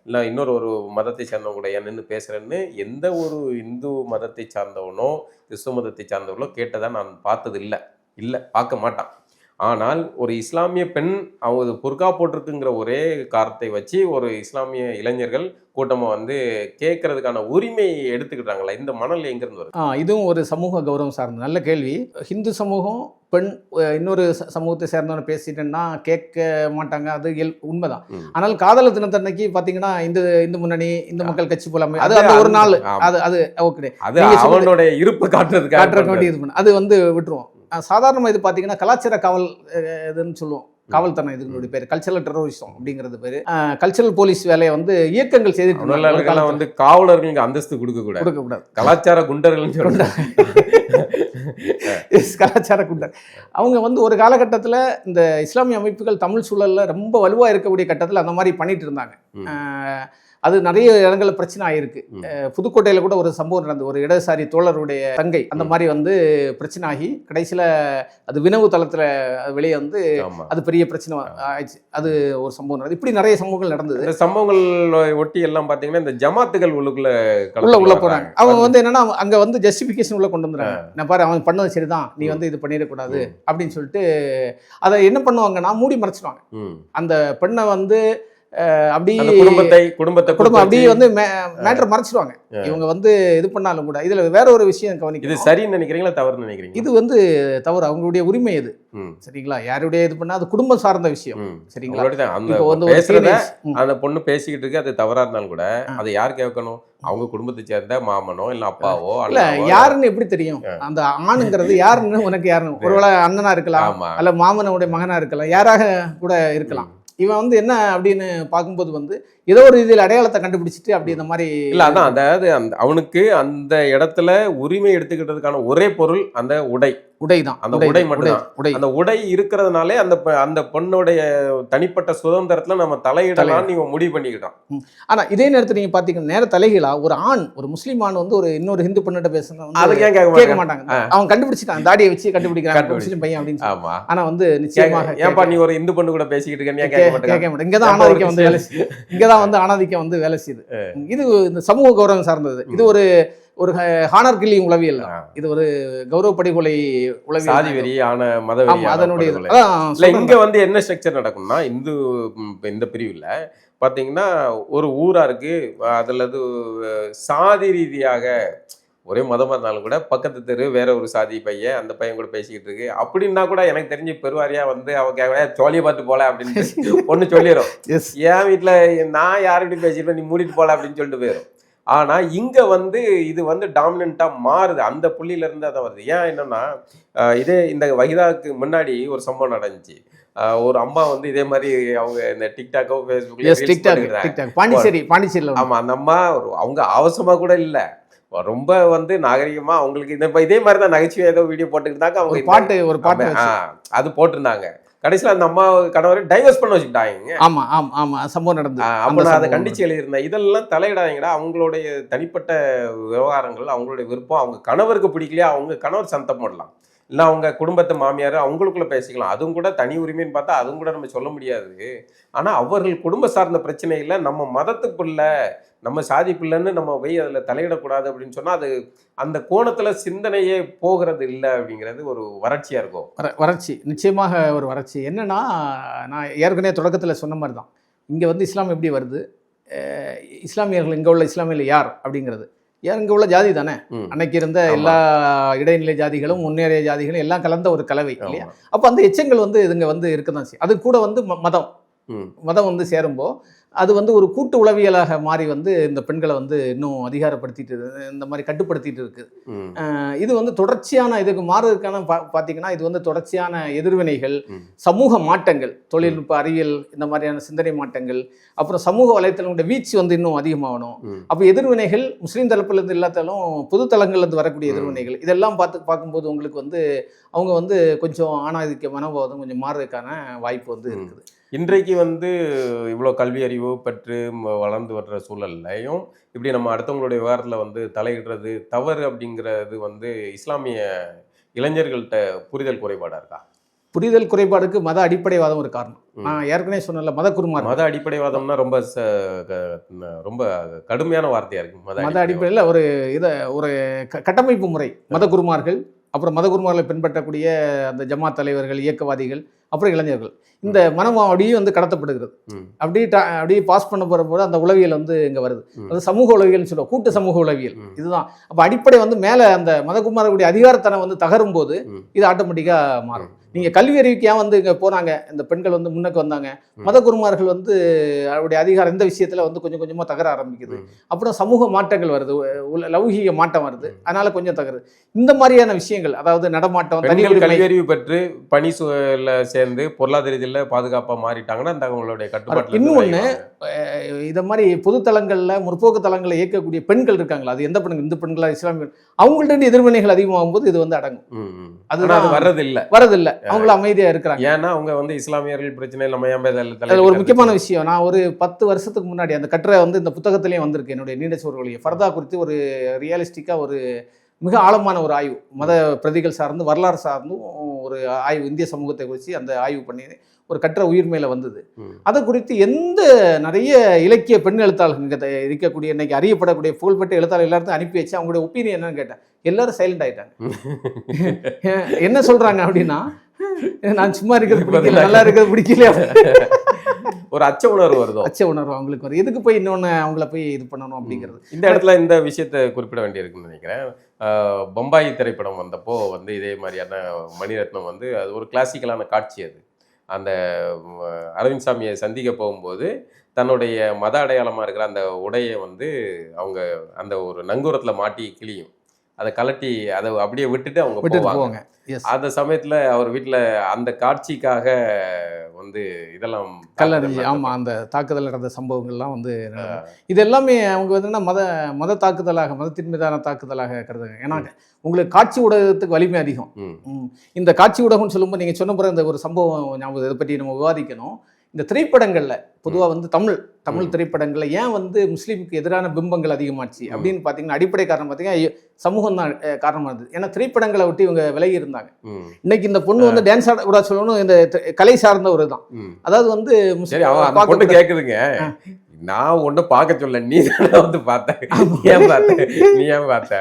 இல்லை ஒரு மதத்தை சார்ந்தவங்க கூட ஏன் நின்று பேசுகிறேன்னு எந்த ஒரு இந்து மதத்தை சார்ந்தவனோ கிறிஸ்துவ மதத்தை சார்ந்தவர்களோ கேட்டதாக நான் பார்த்தது இல்லை, பார்க்க மாட்டான். ஆனால் ஒரு இஸ்லாமிய பெண் அவங்க புர்கா போட்டிருக்குங்கிற ஒரே காரணத்தை வச்சு ஒரு இஸ்லாமிய இளைஞர்கள் கூட்டமாக வந்து கேட்கறதுக்கான உரிமையை எடுத்துக்கிட்டாங்களா? இந்த மணல் எங்கேருந்து வருது? இதுவும் ஒரு சமூக கௌரவம் சார்ந்த நல்ல கேள்வி. ஹிந்து சமூகம் பெண் இன்னொரு சமூகத்தை சேர்ந்தவனை பேசிட்டேன்னா கேட்க மாட்டாங்க, அது உண்மைதான். ஆனால் காதலர் தினத்தன்னைக்கு பார்த்தீங்கன்னா இந்து முன்னணி, இந்து மக்கள் கட்சி போலாமே, அது அந்த ஒரு நாள் அது ஓகே, அவனுடைய இருப்பு காட்டுறதுக்கு அது வந்து விட்டுருவோம். சாதாரணமாக இது பார்த்தீங்கன்னா கலாச்சார காவல் இதுன்னு சொல்லுவோம், காவல்தனம் இதுங்களுடைய பேர், கல்ச்சரல் டெரரிசம் அப்படிங்கிறது பேர். கல்ச்சரல் போலீஸ் வேலையை வந்து இயக்கங்கள் செய்துட்டு வந்து காவலர்களுக்கு அந்தஸ்து கொடுக்கக்கூடாது, கலாச்சார குண்டர்கள் கலாச்சார குண்டர். அவங்க வந்து ஒரு காலகட்டத்தில் இந்த இஸ்லாமிய அமைப்புகள் தமிழ் சூழலில் ரொம்ப வலுவாக இருக்கக்கூடிய கட்டத்தில் அந்த மாதிரி பண்ணிட்டு இருந்தாங்க. அது நிறைய இடங்களில் பிரச்சனை ஆகிருக்கு. புதுக்கோட்டையில் கூட ஒரு சம்பவம் நடந்தது, ஒரு இடதுசாரி தோழருடைய தங்கை அந்த மாதிரி வந்து பிரச்சனை ஆகி கடைசியில் அது வினவு தளத்தில் வெளியே வந்து அது பெரிய பிரச்சனை ஆயிடுச்சு. அது ஒரு சம்பவம் நடந்தது. இப்படி நிறைய சம்பவங்கள் நடந்தது. இந்த சம்பவங்கள் ஒட்டி எல்லாம் பார்த்தீங்கன்னா இந்த ஜமாத்துகள் உள்ள போகிறாங்க. அவங்க வந்து என்னன்னா அங்கே வந்து ஜஸ்டிஃபிகேஷன் உள்ள கொண்டு வந்துடுறாங்க. நான் பாரு அவன் பண்ணது சரிதான், நீ வந்து இது பண்ணிடக்கூடாது அப்படின்னு சொல்லிட்டு அதை என்ன பண்ணுவாங்கன்னா மூடி மறைச்சிடுவாங்க. அந்த பெண்ணை வந்து அப்படி குடும்பம் அப்படியே வந்து மேட்டர் மறைச்சிடுவாங்க. இவங்க வந்து இது பண்ணாலும் கூட இதுல வேற ஒரு விஷயம் கவனிக்க, இது சரின்னு நினைக்கிறீங்களா தவறுன்னு நினைக்கிறீங்க? இது வந்து தவறு, அவங்களுடைய உரிமை இது, சரிங்களா? யாருடைய இது பண்ணா அது குடும்பம் சார்ந்த விஷயம், சரிங்களா? அந்த பொண்ணு பேசிக்கிட்டு இருக்கு, அது தவறா இருந்தாலும் கூட அதை யார் கேட்கணும்? அவங்க குடும்பத்தை சேர்ந்த மாமனோ இல்ல அப்பாவோ இல்ல யாருன்னு எப்படி தெரியும்? அந்த ஆணுங்கிறது யாருன்னு உனக்கு யாருன்னு, ஒருவேளை அண்ணனா இருக்கலாம், அல்ல மாமனுடைய மகனா இருக்கலாம், யாராக கூட இருக்கலாம். இவன் வந்து என்ன அப்படின்னு பார்க்கும்போது வந்து ஏதோ ஒரு இதில் அடையாளத்தை கண்டுபிடிச்சிட்டு அப்படி இந்த மாதிரி இல்லை, அதான் அதாவது அவனுக்கு அந்த இடத்துல உரிமை எடுத்துக்கிட்டதுக்கான ஒரே பொருள் அந்த உடைதான். அந்த உடை மட்டும்தான். அந்த உடை இருக்கிறதுனாலே அந்த பொண்ணுடைய தனிப்பட்ட சுதந்திரத்துல நம்ம தலையிடலாம் நீங்க முடிவு பண்ணிக்கிட்டோம். ஆனா இதே நேரத்தில் நீங்க பாத்தீங்கன்னா நேர தலைகளா ஒரு ஆண், ஒரு முஸ்லீம் ஆண் வந்து ஒரு இன்னொரு ஹிந்து பொண்ணிட்ட பேசணும், அதுக்கு ஏன் கேட்க மாட்டாங்க. அவன் கண்டுபிடிச்சிட்டான், தாடியை வச்சு கண்டுபிடிக்கிறான் முஸ்லீம் பையன் அப்படின்னு. ஆமா, ஆனா வந்து நிச்சயமாக ஏன்பா நீ ஒரு இந்து பொண்ணு கூட பேசிக்கிட்டு இருக்கேன் கேட்க மாட்டேன். இங்கதான் ஆணாதிக்கம் வந்து வேலை செய்யுது, இங்கதான் வந்து ஆணாதிக்கம் வந்து வேலை செய்யுது. இது இந்த சமூக கௌரவம் சார்ந்தது. இது ஒரு ஹானர் கில்லிங் உளவியல், இது ஒரு கௌரவ படுகொலை உளவியல், சாதி வெறி ஆன மதவெறி. அதனுடைய இங்க வந்து என்ன ஸ்ட்ரக்சர் நடக்கும்னா இந்த பிரிவுல பாத்தீங்கன்னா ஒரு ஊரா இருக்கு, அதுல சாதி ரீதியாக ஒரே மதமா இருந்தாலும் கூட பக்கத்து தெரு வேற ஒரு சாதி பையன், அந்த பையன் கூட பேசிக்கிட்டு இருக்கு அப்படின்னா கூட எனக்கு தெரிஞ்சு பெருவாரியா வந்து அவங்க சோழியை பார்த்து போல அப்படின்னு பொண்ணு சொல்லிடும். என் வீட்டுல நான் யாருக்கிட்டையும் பேசிட்டு நீ மூடிட்டு போல அப்படின்னு சொல்லிட்டு போயிடும். ஆனா இங்க வந்து இது வந்து டாமினண்டா மாறுது, அந்த புள்ளியில இருந்து அதை வருது. ஏன் என்னன்னா இதே இந்த வகிதாவுக்கு முன்னாடி ஒரு சம்பவம் நடந்துச்சு. ஒரு அம்மா வந்து இதே மாதிரி அவங்க இந்த டிக்டாக்கோ ஃபேஸ்புக் பாண்டிச்சேரியில, ஆமா, அந்த அம்மா அவங்க அவசரமா கூட இல்ல, ரொம்ப வந்து நாகரிகமா அவங்களுக்கு இதே மாதிரி தான் நகைச்சுவை ஏதோ வீடியோ போட்டுக்கிட்டாங்க. அவங்க ஒரு பாட்டு அது போட்டிருந்தாங்க. கடைசியில் அந்த அம்மா கணவரை டைவர்ஸ் பண்ண வச்சுக்கிட்டாங்க. ஆமா ஆமா ஆமா சம்பவம் நடந்தது. அப்போ நான் அதை கண்டிச்சு எழுதியிருந்தேன். இதெல்லாம் தலையிடாதீங்கடா, அவங்களுடைய தனிப்பட்ட விவகாரங்கள், அவங்களுடைய விருப்பம், அவங்க கணவருக்கு பிடிக்கலையா அவங்க கணவர் சத்தம் போடலாம், இல்லை அவங்க குடும்பத்தை மாமியார் அவங்களுக்குள்ள பேசிக்கலாம். அதுவும் கூட தனி உரிமைன்னு பார்த்தா அதுவும் கூட நம்ம சொல்ல முடியாது. ஆனால் அவர்கள் குடும்ப சார்ந்த பிரச்சனைகளை நம்ம மதத்துக்குள்ள நம்ம சாதிக்குள்ளன்னு நம்ம போய் அதில் தலையிடக்கூடாது அப்படின்னு சொன்னால் அது அந்த கோணத்தில் சிந்தனையே போகிறது இல்லை அப்படிங்கிறது ஒரு வறட்சியாக இருக்கும். வறட்சி நிச்சயமாக ஒரு வறட்சி. என்னன்னா, நான் ஏற்கனவே தொடக்கத்தில் சொன்ன மாதிரி தான், இங்கே வந்து இஸ்லாம் எப்படி வருது, இஸ்லாமியர்கள் இங்கே உள்ள இஸ்லாமியர்கள் யார் அப்படிங்கிறது இங்கே உள்ள ஜாதி தானே. அன்னைக்கு இருந்த எல்லா இடைநிலை ஜாதிகளும் முன்னேறிய ஜாதிகளும் எல்லாம் கலந்த ஒரு கலவை இல்லையா. அப்போ அந்த எச்சங்கள் வந்து இதுங்க வந்து இருக்க தான் செய்யும். அது கூட வந்து மதம் வந்து சேரும்போது அது வந்து ஒரு கூட்டு உளவியலாக மாறி வந்து இந்த பெண்களை வந்து இன்னும் அதிகாரப்படுத்திட்டு இந்த மாதிரி கட்டுப்படுத்திட்டு இருக்கு. இது வந்து தொடர்ச்சியான இதுக்கு மாறுறதுக்கான பார்த்தீங்கன்னா இது வந்து தொடர்ச்சியான எதிர்வினைகள், சமூக மாற்றங்கள், தொழில்நுட்ப அறிவியல் இந்த மாதிரியான சிந்தனை மாற்றங்கள், அப்புறம் சமூக வலைத்தளங்களுடைய வீச்சு வந்து இன்னும் அதிகமாகணும். அப்போ எதிர்வினைகள் முஸ்லீம் தரப்புலேருந்து எல்லாத்தாலும் பொது தளங்கள்லேருந்து வரக்கூடிய எதிர்வினைகள் இதெல்லாம் பார்க்கும்போது உங்களுக்கு வந்து அவங்க வந்து கொஞ்சம் ஆணாதிக்க மனோபாவம் கொஞ்சம் மாறுறதுக்கான வாய்ப்பு வந்து இருக்குது. இன்றைக்கு வந்து இவ்வளோ கல்வி அறிவு பெற்று வளர்ந்து வர்ற சூழல்லையும் இப்படி நம்ம அடுத்தவங்களுடைய விவகாரத்தில் வந்து தலையிடுறது தவறு அப்படிங்கிறது வந்து இஸ்லாமிய இளைஞர்கள்ட்ட புரிதல் குறைபாடாக இருக்கா? புரிதல் குறைபாடுக்கு மத அடிப்படைவாதம் ஒரு காரணம். நான் ஏற்கனவே சொன்னல, மத அடிப்படைவாதம்னா ரொம்ப கடுமையான வார்த்தையாக இருக்கு. மத அடிப்படையில் ஒரு கட்டமைப்பு முறை, மத குருமார்கள், அப்புறம் மத குருமார்களை பின்பற்றக்கூடிய அந்த ஜமாத் தலைவர்கள், இயக்கவாதிகள், அப்புறம் இளைஞர்கள், இந்த மனம் அப்படியே வந்து கடத்தப்படுகிறது. அப்படியே பாஸ் பண்ண போகும்போது அந்த உளவியல் வந்து இங்கே வருது. அது சமூக உளவியல்னு சொல்லுவோம், கூட்டு சமூக உளவியல். இதுதான் அப்போ அடிப்படை வந்து மேலே அந்த மதகுமாரர்களுடைய அதிகாரத்தனம் வந்து தகரும் போது இது ஆட்டோமேட்டிக்காக மாறும். நீங்கள் கல்வி அறிவிக்கு ஏன் வந்து இங்கே போனாங்க, இந்த பெண்கள் வந்து முன்னுக்கு வந்தாங்க, மத குருமார்கள் வந்து அவருடைய அதிகாரம் இந்த விஷயத்தில் வந்து கொஞ்சம் கொஞ்சமாக தகர ஆரம்பிக்குது. அப்புறம் சமூக மாற்றங்கள் வருது, லௌகீக மாற்றம் வருது, அதனால கொஞ்சம் தகருது. இந்த மாதிரியான விஷயங்கள், அதாவது நடமாட்டம், கல்வி அறிவு பெற்று பணி சூழல சேர்ந்து பொருளாதார ரீதியில் பாதுகாப்பாக மாறிட்டாங்கன்னா அந்த அவங்களுடைய கட்டுப்பாடு. இன்னொன்று, இதை மாதிரி பொது தளங்களில் முற்போக்கு தளங்களை இயக்கக்கூடிய பெண்கள் இருக்காங்களா, அது எந்த பெண்கள், இந்து பெண்களா இஸ்லாமிய, அவங்கள்ட்ட எதிர்வினைகள் அதிகமாகும் போது இது வந்து அடங்கும். அது வரதில்லை, அவங்களும் அமைதியா இருக்கிறாங்க. ஏன்னா அவங்க வந்து இஸ்லாமியர்கள் பிரச்சனை ஒரு முக்கியமான விஷயம். நான் ஒரு 10 வருஷத்துக்கு முன்னாடி அந்த கட்டுரை வந்து இந்த புத்தகத்திலேயே வந்திருக்கு, என்னுடைய நீண்ட சோர்வழிய ஃபர்தா குறித்து ஒரு ரியலிஸ்டிக்கா ஒரு மிக ஆழமான ஒரு ஆய்வு, மத பிரதிகள் சார்ந்து வரலாறு சார்ந்தும் ஒரு ஆய்வு, இந்திய சமூகத்தை குறித்து அந்த ஆய்வு பண்ணி ஒரு கட்டுரை உயிர்மையில வந்தது. அதை குறித்து எந்த நிறைய இலக்கிய பெண் எழுத்தாளர்கள் இருக்கக்கூடிய இன்னைக்கு அறியப்படக்கூடிய புகழ்பெற்ற எழுத்தாளர் எல்லாத்தையும் அனுப்பி வச்சு அவங்களுடைய ஒப்பீனியன் என்னன்னு கேட்டேன். எல்லாரும் சைலண்ட் ஆயிட்டாங்க. என்ன சொல்றாங்க அப்படின்னா, நான் சும்மா இருக்கிறது பிடிக்கல, நல்லா இருக்கிறது பிடிக்கல, ஒரு அச்ச உணர்வு வருதோ, அச்ச உணர்வு அவங்களுக்கு வரும். எதுக்கு போய் இன்னொன்று அவங்கள போய் இது பண்ணணும் அப்படிங்கிறது. இந்த இடத்துல இந்த விஷயத்தை குறிப்பிட வேண்டியிருக்குன்னு நினைக்கிறேன். பம்பாய் திரைப்படம் வந்தப்போ வந்து இதே மாதிரியான மணிரத்னம் வந்து அது ஒரு கிளாசிக்கலான காட்சி. அது அந்த அரவிந்த் சாமியை சந்திக்க போகும்போது தன்னுடைய மத அடையாளமாக இருக்கிற அந்த உடையை வந்து அவங்க அந்த ஒரு நங்கூரத்தில் மாட்டி கிளியும் அதை கலட்டி அதை அப்படியே விட்டுட்டு அவங்க போவாங்க. அந்த சமயத்தில் அவர் வீட்டில் அந்த காட்சிக்காக வந்து இதெல்லாம் கல்லறிஞ்சு, ஆமாம், அந்த தாக்குதல் நடந்த சம்பவங்கள்லாம் வந்து இது எல்லாமே அவங்க வந்து மத தாக்குதலாக, மதத்தின் மீதான தாக்குதலாக கருதுங்க. ஏன்னா உங்களுக்கு காட்சி ஊடகத்துக்கு வலிமை அதிகம். இந்த காட்சி ஊடகம்னு சொல்லும்போது நீங்கள் சொன்ன பிறகு இந்த ஒரு சம்பவம் ஞாபகம், இதை பற்றி நம்ம விவாதிக்கணும். இந்த திரைப்படங்களில் பொதுவாக வந்து தமிழ் திரைப்படங்களில் ஏன் வந்து முஸ்லீமுக்கு எதிரான பிம்பங்கள் அதிகமாச்சு அப்படின்னு பார்த்தீங்கன்னா அடிப்படை காரணம் பார்த்தீங்கன்னா சமூகம் தான் காரணமாக இருந்தது. ஏன்னா திரைப்படங்களை விட்டு இவங்க விலகி இருந்தாங்க. இன்னைக்கு இந்த பொண்ணு வந்து டான்ஸ் ஆட கூட சொல்லணும், இந்த கலை சார்ந்த ஒரு தான். அதாவது வந்து முஸ்லீம் கேட்குதுங்க, நான் ஒன்றும் பார்க்க சொல்ல, நீ தானே வந்து பார்த்த, ஏன் பார்த்த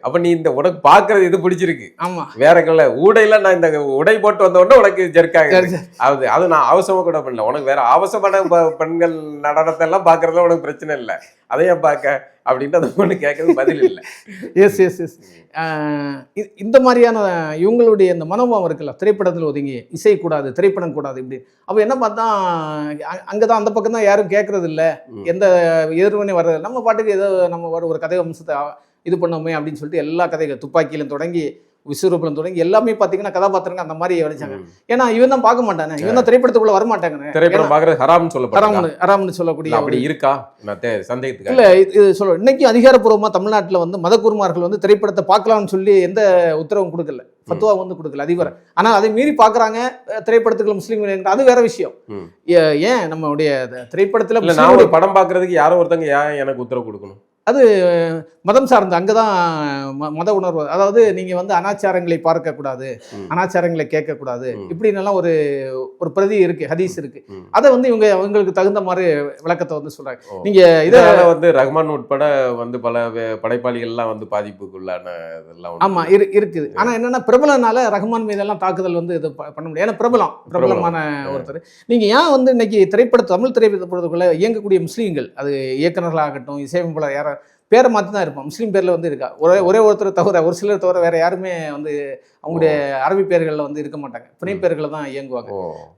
அப்ப நீ இந்த உனக்கு பார்க்கறது இது பிடிச்சிருக்கு, ஆமா, வேற கல்ல ஊடையில நான் இந்த உடை போட்டு வந்த உடனே உனக்கு ஜெர்க்காக அது நான் அவசரமா கூட பண்ணல, உனக்கு வேற அவசரமான பெண்கள் நடனத்தை எல்லாம் பார்க்கறதுல உனக்கு பிரச்சனை இல்லை, அதையே பார்க்க அப்படின்ட்டு அந்த பொண்ணு கேட்கறது பதில் இல்லை. எஸ் இந்த மாதிரியான இவங்களுடைய இந்த மனோபாவம் இருக்குல்ல, திரைப்படத்தில் ஒதுங்கி இசை கூடாது, திரைப்படம் கூடாது, இப்படி அப்போ என்ன பார்த்தா அங்கதான் அந்த பக்கம் தான் யாரும் கேட்கறது இல்லை, எந்த எதிர்வினை வர்றது, நம்ம பாட்டுக்கு ஏதோ நம்ம ஒரு கதை வம்சத்தை இது பண்ணோமே அப்படின்னு சொல்லிட்டு எல்லா கதைகள் துப்பாக்கியிலும் தொடங்கி விஸ்வரூபம் தொடங்கி எல்லாமே பார்த்தீங்கன்னா கதாபாத்திரங்க அந்த மாதிரி வடிச்சாங்க. ஏன்னா இவன் தான் பார்க்க மாட்டானே, இவன் தான் திரைப்படத்துக்குள்ள வர மாட்டாங்க, திரைப்படம் பார்க்கறது ஹராம்னு சொல்லக்கூடிய அப்படி இருக்கா சந்தேகத்துக்கு இல்ல. இது சொல்ல இன்னைக்கு அதிகாரப்பூர்வமா தமிழ்நாட்டில் வந்து மதகுருமார்கள் வந்து திரைப்படத்தை பார்க்கலாம்னு சொல்லி எந்த உத்தரவும் கொடுக்கல. ஃபத்வா வந்து கொடுக்கல அதிபர். ஆனால் அதை மீறி பார்க்குறாங்க திரைப்படத்துக்குள்ள முஸ்லீம்கள், அது வேற விஷயம். ஏன் நம்மளுடைய திரைப்படத்தில் நான் ஒரு படம் பார்க்கறதுக்கு யாரோ ஒருத்தங்க ஏன் எனக்கு உத்தரவு கொடுக்கணும்? அது மதம் சார்ந்து, அங்கே தான் மத உணர்வு. அதாவது நீங்கள் வந்து அனாச்சாரங்களை பார்க்கக்கூடாது, அனாச்சாரங்களை கேட்கக்கூடாது, இப்படின்னெல்லாம் ஒரு ஒரு பிரதி இருக்குது, ஹதீஸ் இருக்குது. அதை வந்து அவங்களுக்கு தகுந்த மாதிரி விளக்கத்தை வந்து சொல்கிறாங்க. நீங்கள் இதனால வந்து ரஹ்மான் உட்பட வந்து பல படைப்பாளிகள்லாம் வந்து பாதிப்புக்குள்ளான இதெல்லாம் ஆமாம் இருக்குது. ஆனால் என்னென்னா பிரபலனால ரஹ்மான் மீதெல்லாம் தாக்குதல் வந்து இது பண்ண முடியாது. ஏன்னா பிரபலமான ஒருத்தர். நீங்கள் ஏன் வந்து இன்னைக்கு தமிழ் திரைப்படத்துக்குள்ளே இயங்கக்கூடிய முஸ்லீம்கள், அது இயக்குநர்களாகட்டும் இசையமைப்பாளர் யாரோ பேரை மாற்றி தான் இருப்பான், முஸ்லீம் பேரில் வந்து இருக்கா. ஒரே ஒருத்தர் தவிர, ஒரு சிலர் தவிர வேற யாருமே வந்து அவங்களுடைய அரபி பேர்களில் வந்து இருக்க மாட்டாங்க, புனை பேர்களை தான் இயங்குவாங்க.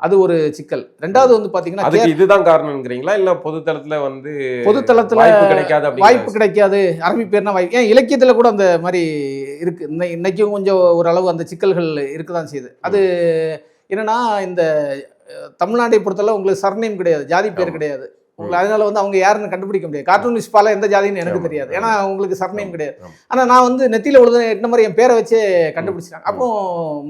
அது ஒரு சிக்கல். ரெண்டாவது வந்து பார்த்தீங்கன்னா இதுதான் காரணம்ங்கிறீங்களா, இல்லை பொதுத்தளத்தில் வந்து பொதுத்தளத்தில் வாய்ப்பு கிடைக்காது, அரபி பேர்னா வாய்ப்பு. ஏன் இலக்கியத்தில் கூட அந்த மாதிரி இருக்கு. இன்னைக்கும் கொஞ்சம் ஓரளவு அந்த சிக்கல்கள் இருக்க தான் செய்யுது. அது என்னன்னா, இந்த தமிழ்நாட்டை பொறுத்தளவு உங்களுக்கு சர்நேம் கிடையாது, ஜாதி பேர் கிடையாது. அதனால வந்து அவங்க யாருன்னு கண்டுபிடிக்க முடியாது. கார்ட்டூனிஸ்ட் பால எந்த ஜாதின்னு எனக்கு தெரியாது, ஏன்னா உங்களுக்கு சர்நேம் கிடையாது. ஆனால் நான் வந்து நெத்தியில் உழுத என்ன மாதிரி என் பேரை வச்சே கண்டுபிடிச்சிட்டாங்க. அப்போ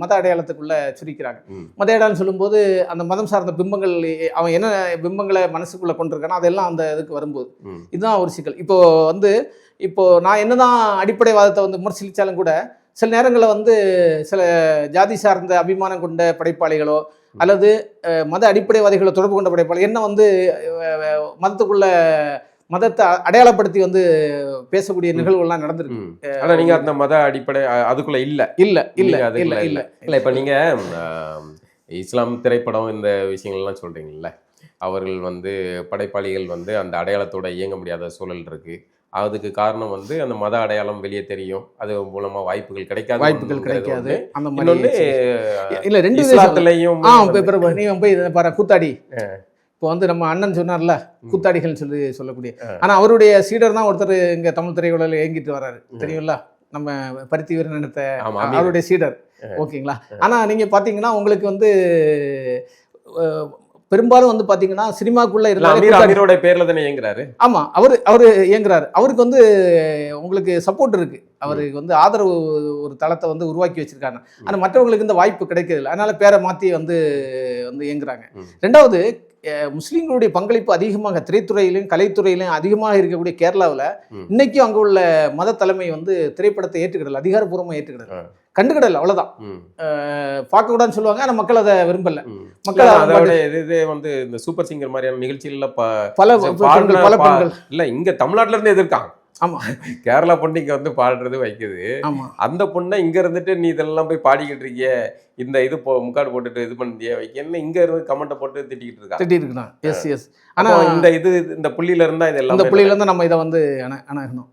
மத அடையாளத்துக்குள்ள சுரிக்கிறாங்க. மத அடையாளம் சொல்லும்போது அந்த மதம் சார்ந்த பிம்பங்கள், அவன் என்ன பிம்பங்களை மனசுக்குள்ள கொண்டிருக்கானோ அதெல்லாம் அந்த இதுக்கு வரும்போது இதுதான் ஒரு சிக்கல். இப்போ நான் என்னதான் அடிப்படைவாதத்தை வந்து விமர்சிச்சாலும் கூட சில நேரங்களில் வந்து சில ஜாதி சார்ந்த அபிமானம் கொண்ட படைப்பாளிகளோ அல்லது மத அடிப்படைவாதிகளை தொடர்பு கொண்ட படைப்பாளி என்ன வந்து மதத்துக்குள்ள மதத்தை அடையாளப்படுத்தி வந்து பேசக்கூடிய நிகழ்வுகள்லாம் நடந்திருக்கு. ஆனா நீங்க அந்த மத அடிப்படை அதுக்குள்ள இல்ல. இப்ப நீங்க இஸ்லாம் திரைப்படம் இந்த விஷயங்கள்லாம் சொல்றீங்கல்ல, அவர்கள் வந்து படைப்பாளிகள் வந்து அந்த அடையாளத்தோட இயங்க முடியாத சூழல் இருக்கு. அதுக்கு காரணம் வந்து அந்த மத அடையாளம் வெளியே தெரியும், அது மூலமா வாய்ப்புகள் கிடைக்காது. இல்ல ரெண்டு விஷயத்துலயும் நீ போய் பாரு கூத்தாடி. இப்போ வந்து நம்ம அண்ணன் சொன்னார்ல கூத்தாடிகள் சொல்லக்கூடிய, ஆனா அவருடைய சீடர் தான் ஒருத்தர் இங்க தமிழ் திரையுலகில் இயங்கிட்டு வர்றாரு, தெரியும்ல, நம்ம பருத்தி வீரனத்தை அவருடைய சீடர். ஓகேங்களா? ஆனா நீங்க பாத்தீங்கன்னா உங்களுக்கு வந்து பெரும்பாலும் வந்து பாத்தீங்கன்னா சினிமாக்குள்ள இருந்தாரு பேர்ல தானே இயங்குறாரு. ஆமா, அவரு இயங்குறாரு. அவருக்கு வந்து உங்களுக்கு சப்போர்ட் இருக்கு, அவருக்கு வந்து ஆதரவு ஒரு தளத்தை வந்து உருவாக்கி வச்சிருக்காங்க. ஆனா மற்றவங்களுக்கு இந்த வாய்ப்பு கிடைக்கிறதில்ல, அதனால பேரை மாத்தி வந்து இயங்குறாங்க. ரெண்டாவது, முஸ்லீம்களுடைய பங்களிப்பு அதிகமாக திரைத்துறையிலும் கலைத்துறையிலும் அதிகமாக இருக்கக்கூடிய கேரளாவில் இன்னைக்கும் அங்கே உள்ள மத தலைமை வந்து திரைப்படத்தை ஏற்றுக்கிடல, அதிகாரப்பூர்வமாக ஏற்றுக்கிடல, கண்டுக்கிடல, அவ்வளவுதான். பார்க்க கூடாதுன்னு சொல்லுவாங்க, ஆனா மக்கள் அதை விரும்பல. மக்கள் இதே வந்து இந்த சூப்பர் சிங்கர் மாதிரியான நிகழ்ச்சிகள்ல பல பெண்கள் இல்ல இங்க தமிழ்நாட்டுல இருந்து எதிர்க்காங்க. ஆமா, கேரளா பொண்ணு இங்க வந்து பாடுறது வைக்குது, அந்த பொண்ணை இங்க இருந்துட்டு நீ இதெல்லாம் போய் பாடிக்கிட்டு இருக்கிய, இந்த இது முக்காடு போட்டுட்டு இது பண்ணிய வைக்க, என்ன இங்க இருந்து கமெண்ட்டை போட்டு திட்டிக்கிட்டு இருக்கான். Yes yes. ஆனா இந்த புள்ளியில இருந்தா இதெல்லாம் இந்த புள்ளியில இருந்தா நம்ம இதை வந்து அணுகணும்.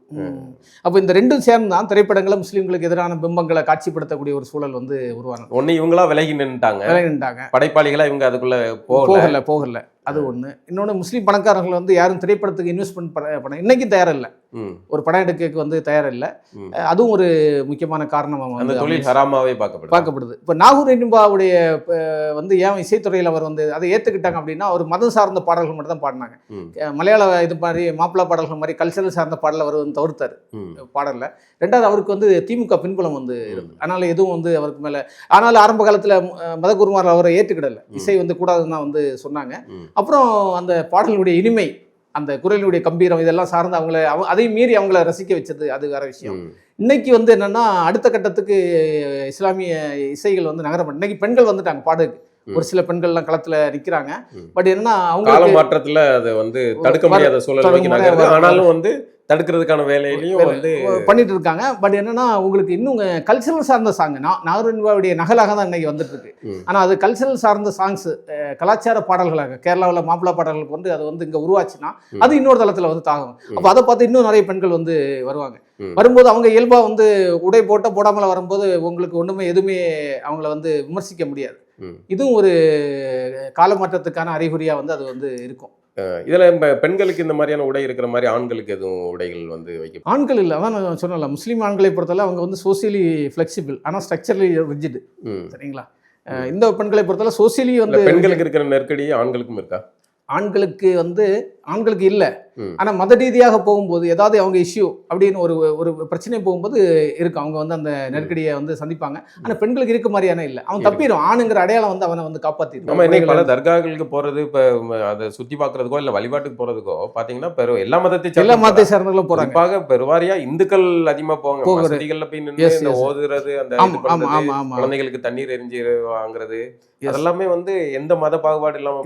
அப்போ இந்த ரெண்டும் சேர்ந்து தான் திரைப்படங்களை முஸ்லீம்களுக்கு எதிரான பிம்பங்களை காட்சிப்படுத்தக்கூடிய ஒரு சூழல் வந்து உருவானது. ஒன்னு இவங்களா விலகி நின்றுட்டாங்க, படைப்பாளிகளா இவங்க அதுக்குள்ள போகல. அது ஒண்ணு. இன்னொன்னு, முஸ்லீம் பணக்காரர்கள் வந்து யாரும் திரைப்படத்துக்கு இன்வெஸ்ட்மெண்ட் பண்ண இன்னைக்கும் தயார் இல்லை, ஒரு படம் எடுக்க வந்து தயார் இல்லை. அதுவும் ஒரு முக்கியமான காரணமாக வந்து தொழில் ஹராமாவே பார்க்கப்படுது. இப்போ நாகூர் இனிபாவுடைய வந்து ஏன் இசைத்துறையில் அவர் வந்து அதை ஏற்றுக்கிட்டாங்க அப்படின்னா, அவர் மதம் சார்ந்த பாடல்கள் மட்டும் தான் பாடினாங்க. மலையாள இது மாதிரி மாப்பிள்ளை பாடல்கள் மாதிரி கல்ச்சரல் சார்ந்த பாடலை அவர் வந்து தவிர்த்தார் பாடலில். ரெண்டாவது, அவருக்கு வந்து திமுக பின்புலம் வந்து இருந்தது, அதனால எதுவும் வந்து அவருக்கு மேலே. ஆனாலும் ஆரம்ப காலத்தில் மதகுருமார் அவரை ஏற்றுக்கிடலை, இசை வந்து கூடாதுன்னு தான் வந்து சொன்னாங்க. அப்புறம் அந்த பாடலுடைய இனிமை, அந்த குரலினுடைய கம்பீரம், இதெல்லாம் சார்ந்து அவங்கள அதையும் மீறி அவங்கள ரசிக்க வச்சது, அது வேற விஷயம். இன்னைக்கு வந்து என்னன்னா, அடுத்த கட்டத்துக்கு இஸ்லாமிய இசைகள் வந்து நகரம். இன்னைக்கு பெண்கள் வந்துட்டாங்க பாடுக்கு, ஒரு சில பெண்கள்லாம் களத்துல நிக்கிறாங்க. பட் என்னன்னா, அவங்க கால மாற்றத்துல அதை வந்து தடுக்க முடியாத சூழல், ஆனாலும் வந்து தடுக்கிறதுக்கான வேலையிலையும் வந்து பண்ணிட்டு இருக்காங்க. பட் என்னன்னா, உங்களுக்கு இன்னும் கல்ச்சரல் சார்ந்த சாங் நாகூரினுடைய நகலாக தான் இன்னைக்கு வந்துட்டு இருக்கு. ஆனா அது கல்ச்சரல் சார்ந்த சாங்ஸ், கலாச்சார பாடல்களாக கேரளாவில் மாப்பிள்ளை பாடல்களுக்கு வந்து அது வந்து இங்க உருவாச்சுன்னா அது இன்னொரு தளத்துல வந்து தாகும். அப்போ அதை பார்த்து இன்னும் நிறைய பெண்கள் வந்து வருவாங்க. வரும்போது அவங்க இயல்பா வந்து உடை போடாமல வரும்போது உங்களுக்கு ஒண்ணுமே எதுவுமே அவங்கள வந்து விமர்சிக்க முடியாது. இதுவும் ஒரு காலமாற்றத்துக்கான அறிகுறியா வந்து அது வந்து இருக்கும். இதில் பெண்களுக்கு இந்த மாதிரியான உடை இருக்கிற மாதிரி ஆண்களுக்கு எதுவும் உடைகள் வந்து வைக்க? ஆண்கள் இல்லை, அதான் நான் சொன்னல, முஸ்லீம் ஆண்களை பொறுத்தவரை அவங்க வந்து சோசியலி ஃப்ளெக்சிபிள், ஆனால் ஸ்ட்ரக்சரலி ரிஜிட். சரிங்களா? இந்த பெண்களை பொறுத்தவரை சோசியலி வந்து பெண்களுக்கு இருக்கிற நெருக்கடி ஆண்களுக்கும் இருக்கா? ஆண்களுக்கு வந்து ஆண்களுக்கு இல்லை. ஆனா மத ரீதியாக போகும்போது ஏதாவது அவங்க இஷ்யூ அப்படின்னு ஒரு ஒரு பிரச்சனை போகும்போது இருக்கும், அவங்க வந்து அந்த நெருக்கடியை வந்து சந்திப்பாங்க. ஆனா பெண்களுக்கு இருக்க மாதிரியான இல்லை, அவன் தப்பிடும், ஆணுங்கிற அடையாளம் வந்து அவனை வந்து காப்பாத்திடும். நம்ம இன்னைக்கு பல தர்காக்களுக்கு போறது, இப்ப அதை சுத்தி பாக்குறதுக்கோ இல்ல வழிபாட்டுக்கு போறதுக்கோ பாத்தீங்கன்னா எல்லா மதத்தை சார்ந்தவர்களும் போறாங்க. பெருவாரியா இந்துக்கள் அதிகமா போவாங்க. மசூதிகள்ல போய் நின்று ஓதுறது, அந்த குழந்தைகளுக்கு தண்ணீர் எரிஞ்சு வாங்குறது, அதெல்லாமே வந்து எந்த மத பாகுபாடு இல்லாம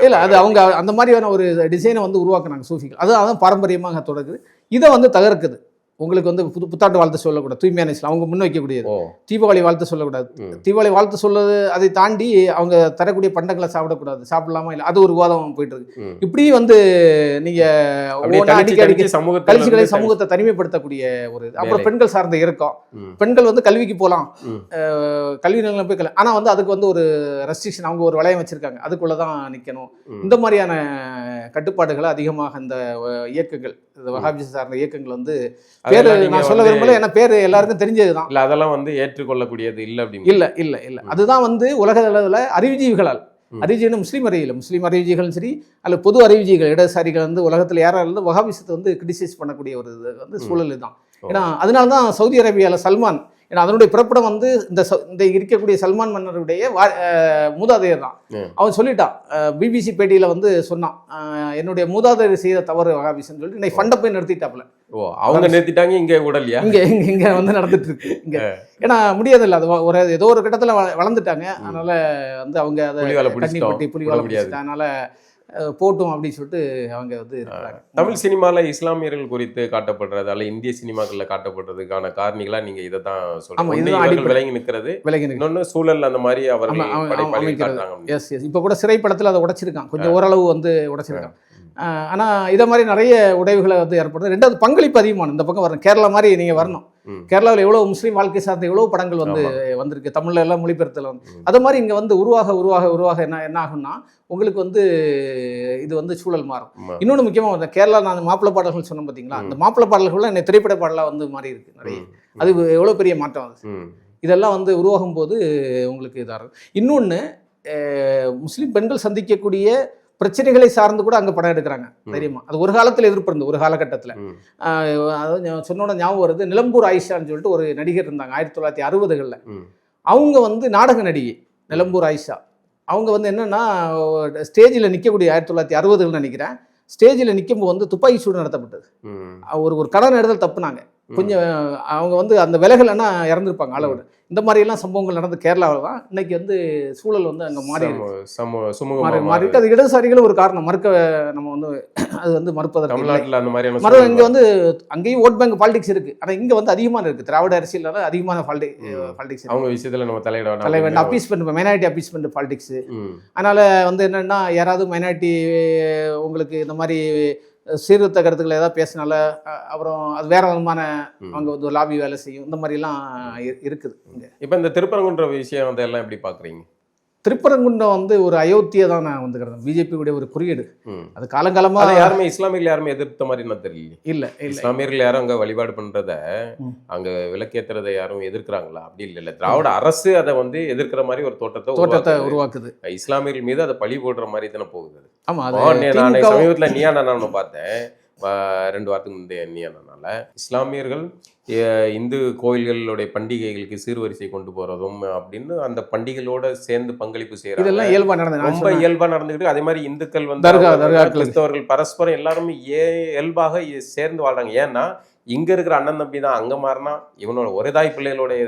இல்ல, அது அவங்க அந்த மாதிரியான ஒரு டிசைனை வந்து உருவாக்குனாங்க சூஃபிகள். அதான் பாரம்பரியமாக தொடங்குது. இதை வந்து தகர்க்குது. உங்களுக்கு வந்து புத்தாண்டு வாழ்த்து சொல்லக்கூடாது, தூய்மையான இஸ்லாம் அவங்க முன் வைக்கக்கூடியது. தீபாவளி வாழ்த்து சொல்லக்கூடாது, தீபாவளி வாழ்த்து சொல்லுறது. அதை தாண்டி அவங்க தரக்கூடிய பண்டங்களை சாப்பிடக்கூடாது, சாப்பிடலாமா இல்லை, அது ஒரு விவாதம் போயிட்டு இருக்கு. இப்படி வந்து நீங்க கல்விகளை சமூகத்தை தனிமைப்படுத்தக்கூடிய ஒரு இது. அப்புறம் பெண்கள் சார்ந்த இறக்கம், பெண்கள் வந்து கல்விக்கு போகலாம், கல்வி நிலையம் போய் ஆனா வந்து அதுக்கு வந்து ஒரு ரெஸ்ட்ரிக்ஷன், அவங்க ஒரு வளையம் வச்சிருக்காங்க, அதுக்குள்ளதான் நிக்கணும். இந்த மாதிரியான கட்டுப்பாடுகளை அதிகமாக இந்த இயக்கங்கள், வஹாபிசம் சார்ந்த இயக்கங்கள் வந்து, பேரு நான் சொல்ல விரும்பல, ஏன்னா பேரு எல்லாருக்கும் தெரிஞ்சதுதான். இல்ல அதெல்லாம் வந்து ஏற்றுக்கொள்ளக்கூடியது இல்ல அப்படின்னு. இல்ல அதுதான் வந்து உலக அளவில் அறிவுஜீவிகளால், அறிவுஜீவிகள் முஸ்லீம் அறிவுஜீவிகளும் சரி, அல்ல பொது அறிவுஜீவிகள் இடதுசாரிகள் வந்து உலகத்தில் யாராவது வஹாபிசத்தை வந்து கிரிட்டிசைஸ் பண்ணக்கூடிய ஒரு இது வந்து சூழல் தான். ஏன்னா அதனால தான் சவுதி அரேபியாவில் சல்மான், ஏன்னா அதனுடைய பிறப்பிடம் வந்து இந்த இருக்கக்கூடிய சல்மான் மன்னருடைய மூதாதையர் தான். அவன் சொல்லிட்டான், பிபிசி பேட்டியில் வந்து சொன்னான், என்னுடைய மூதாதையர் செய்த தவறு வஹாபிசன்னு சொல்லிட்டு இன்னைக்கு ஃபண்டை போய் நிறுத்திட்டாப்புல. அவங்க நிறுத்திட்டாங்க, இங்கே விடலையா? இங்க வந்து நடந்துட்டு இருக்கு இங்க. ஏன்னா முடியாதில்ல, அது ஒரு ஏதோ ஒரு கட்டத்தில் வளர்ந்துட்டாங்க. அதனால வந்து அவங்க அதை புலிவாலை பிடிச்சிட்டாங்க, அதனால போட்டும் அப்படின்னு சொல்லிட்டு அவங்க வந்து இருக்கிறாங்க. தமிழ் சினிமாவில் இஸ்லாமியர்கள் குறித்து காட்டப்படுறது அல்ல இந்திய சினிமாக்கள்ல காட்டப்படுறதுக்கான காரணிகளா நீங்க இதை தான் சொல்றீங்க. விலகி நிற்கிறது, இன்னொன்னு சூழல் அந்த மாதிரி அவர்கள். இப்போ கூட சிறைப்படத்தில் அதை உடைச்சிருக்கான், கொஞ்சம் ஓரளவு வந்து உடைச்சிருக்கான். ஆனால் இதை மாதிரி நிறைய உடைவுகளை வந்து ஏற்படுது. ரெண்டாவது பங்களிப்பு அதிகமான இந்த பக்கம் வரணும், கேரளா மாதிரி நீங்கள் வரணும். கேரளாவில் எவ்வளோ முஸ்லீம் வாழ்க்கை சார்ந்த எவ்வளோ படங்கள் வந்து வந்திருக்கு, தமிழ்ல எல்லாம் மொழிபெயர்த்தல வந்து. அது மாதிரி இங்கே வந்து உருவாக என்ன ஆகும்னா உங்களுக்கு வந்து இது வந்து சூழல் மாறும். இன்னொன்று முக்கியமாக வந்து கேரளா, நான் மாப்பிள்ளை பாடல்கள் சொன்னேன் பார்த்தீங்களா, அந்த மாப்பிள்ளை பாடல்கள்லாம் என்ன திரைப்பட பாடலாக வந்து மாறி இருக்கு நிறைய. அது எவ்வளோ பெரிய மாற்றம் அது. இதெல்லாம் வந்து உருவாகும் போது உங்களுக்கு இதாக இருக்கும். இன்னொன்று, முஸ்லீம் பெண்கள் சந்திக்கக்கூடிய பிரச்சனைகளை சார்ந்து கூட அங்கே படம் எடுக்கிறாங்க தெரியுமா. அது ஒரு காலத்தில் எதிர்ப்பு இருந்தது, ஒரு காலகட்டத்தில். அதாவது சொன்னோட ஞாபகம் வருது, நிலம்பூர் ஆயிஷான்னு சொல்லிட்டு ஒரு நடிகர் இருந்தாங்க 1960களில். அவங்க வந்து நாடக நடிகை நிலம்பூர் ஆயிஷா. அவங்க வந்து என்னன்னா ஸ்டேஜில் நிற்கக்கூடிய 1960கள் நினைக்கிறேன், ஸ்டேஜில் நிற்கும்போது வந்து துப்பாக்கி சூடு நடத்தப்பட்டது. ஒரு கடன் எடுத்தல் தப்புனாங்க கொஞ்சம். அவங்க வந்து அந்த விலகலைன்னா இறந்துருப்பாங்க அளவோடு. இந்த மாதிரியெல்லாம் சம்பவங்கள் நடந்து கேரளாவில் தான். இன்னைக்கு வந்து சூழல் வந்து அங்கே மாறிட்டு, அது இடதுசாரிகளும் ஒரு காரணம், நம்ம வந்து அது வந்து மறுப்பதற்கு. இங்கே வந்து அங்கேயும் ஓட் பேங்க் பாலிடிக்ஸ் இருக்கு, ஆனால் இங்கே வந்து அதிகமாக இருக்கு. திராவிட அரசியல் அதிகமான பாலிடிக்ஸ் அவங்க விஷயத்தில் நம்ம தலையிட அப்பீஸ்மெண்ட், மைனாரிட்டி அப்பீஸ்மெண்ட் பாலிடிக்ஸ். அதனால வந்து என்னன்னா, யாராவது மைனாரிட்டி உங்களுக்கு இந்த மாதிரி சீர்திருத்த கருத்துக்களை ஏதாவது பேசினால அப்புறம் அது வேற விதமான அவங்க வந்து ஒரு லாபி வேலை செய்யும், இந்த மாதிரிலாம் இருக்குது. இப்போ இந்த திருப்பரங்குன்ற விஷயம் அதெல்லாம் எப்படி பார்க்குறீங்க? திருப்பரங்குன்றம் வந்து ஒரு அயோத்தியை தான் நான் வந்துக்கிறேன், பிஜேபியுடைய ஒரு குறியீடு. அது காலங்காலமாக யாருமே இஸ்லாமியர்கள் யாருமே எதிர்த்த மாதிரி நான் தெரியல. இல்லை இஸ்லாமியர்கள் யாரும் அங்கே வழிபாடு பண்ணுறத, அங்கே விளக்கேற்றுறதை யாரும் எதிர்க்கிறாங்களா? அப்படி இல்லை. திராவிட அரசு அதை வந்து எதிர்க்கிற மாதிரி ஒரு தோட்டத்தை உருவாக்குது. இஸ்லாமியர்கள் மீது அதை பழி போடுற மாதிரி தானே போகுது. ஆமாம், நான் சமீபத்தில் நீயா நான் பார்த்தேன், 2 வாரத்துக்கு முந்தைய நீயானால இஸ்லாமியர்கள் இந்து கோயில்களுடைய பண்டிகைகளுக்கு சீர்வரிசை கொண்டு போறதும் அப்படின்னு அந்த பண்டிகைகளோட சேர்ந்து பங்களிப்பு செய்யறாங்க. இதெல்லாம் இயல்பா நடந்து, ரொம்ப இயல்பா நடந்துக்கிட்டு. அதே மாதிரி இந்துக்கள் வந்து கிறிஸ்தவர்கள் பரஸ்பரம் எல்லாருமே இயல்பாக சேர்ந்து வாழ்றாங்க. ஏன்னா இங்க இருக்கிற அண்ணன் தம்பி தான், அங்க மாறினா இவனோட ஒரே தாய் பிள்ளைகளுடைய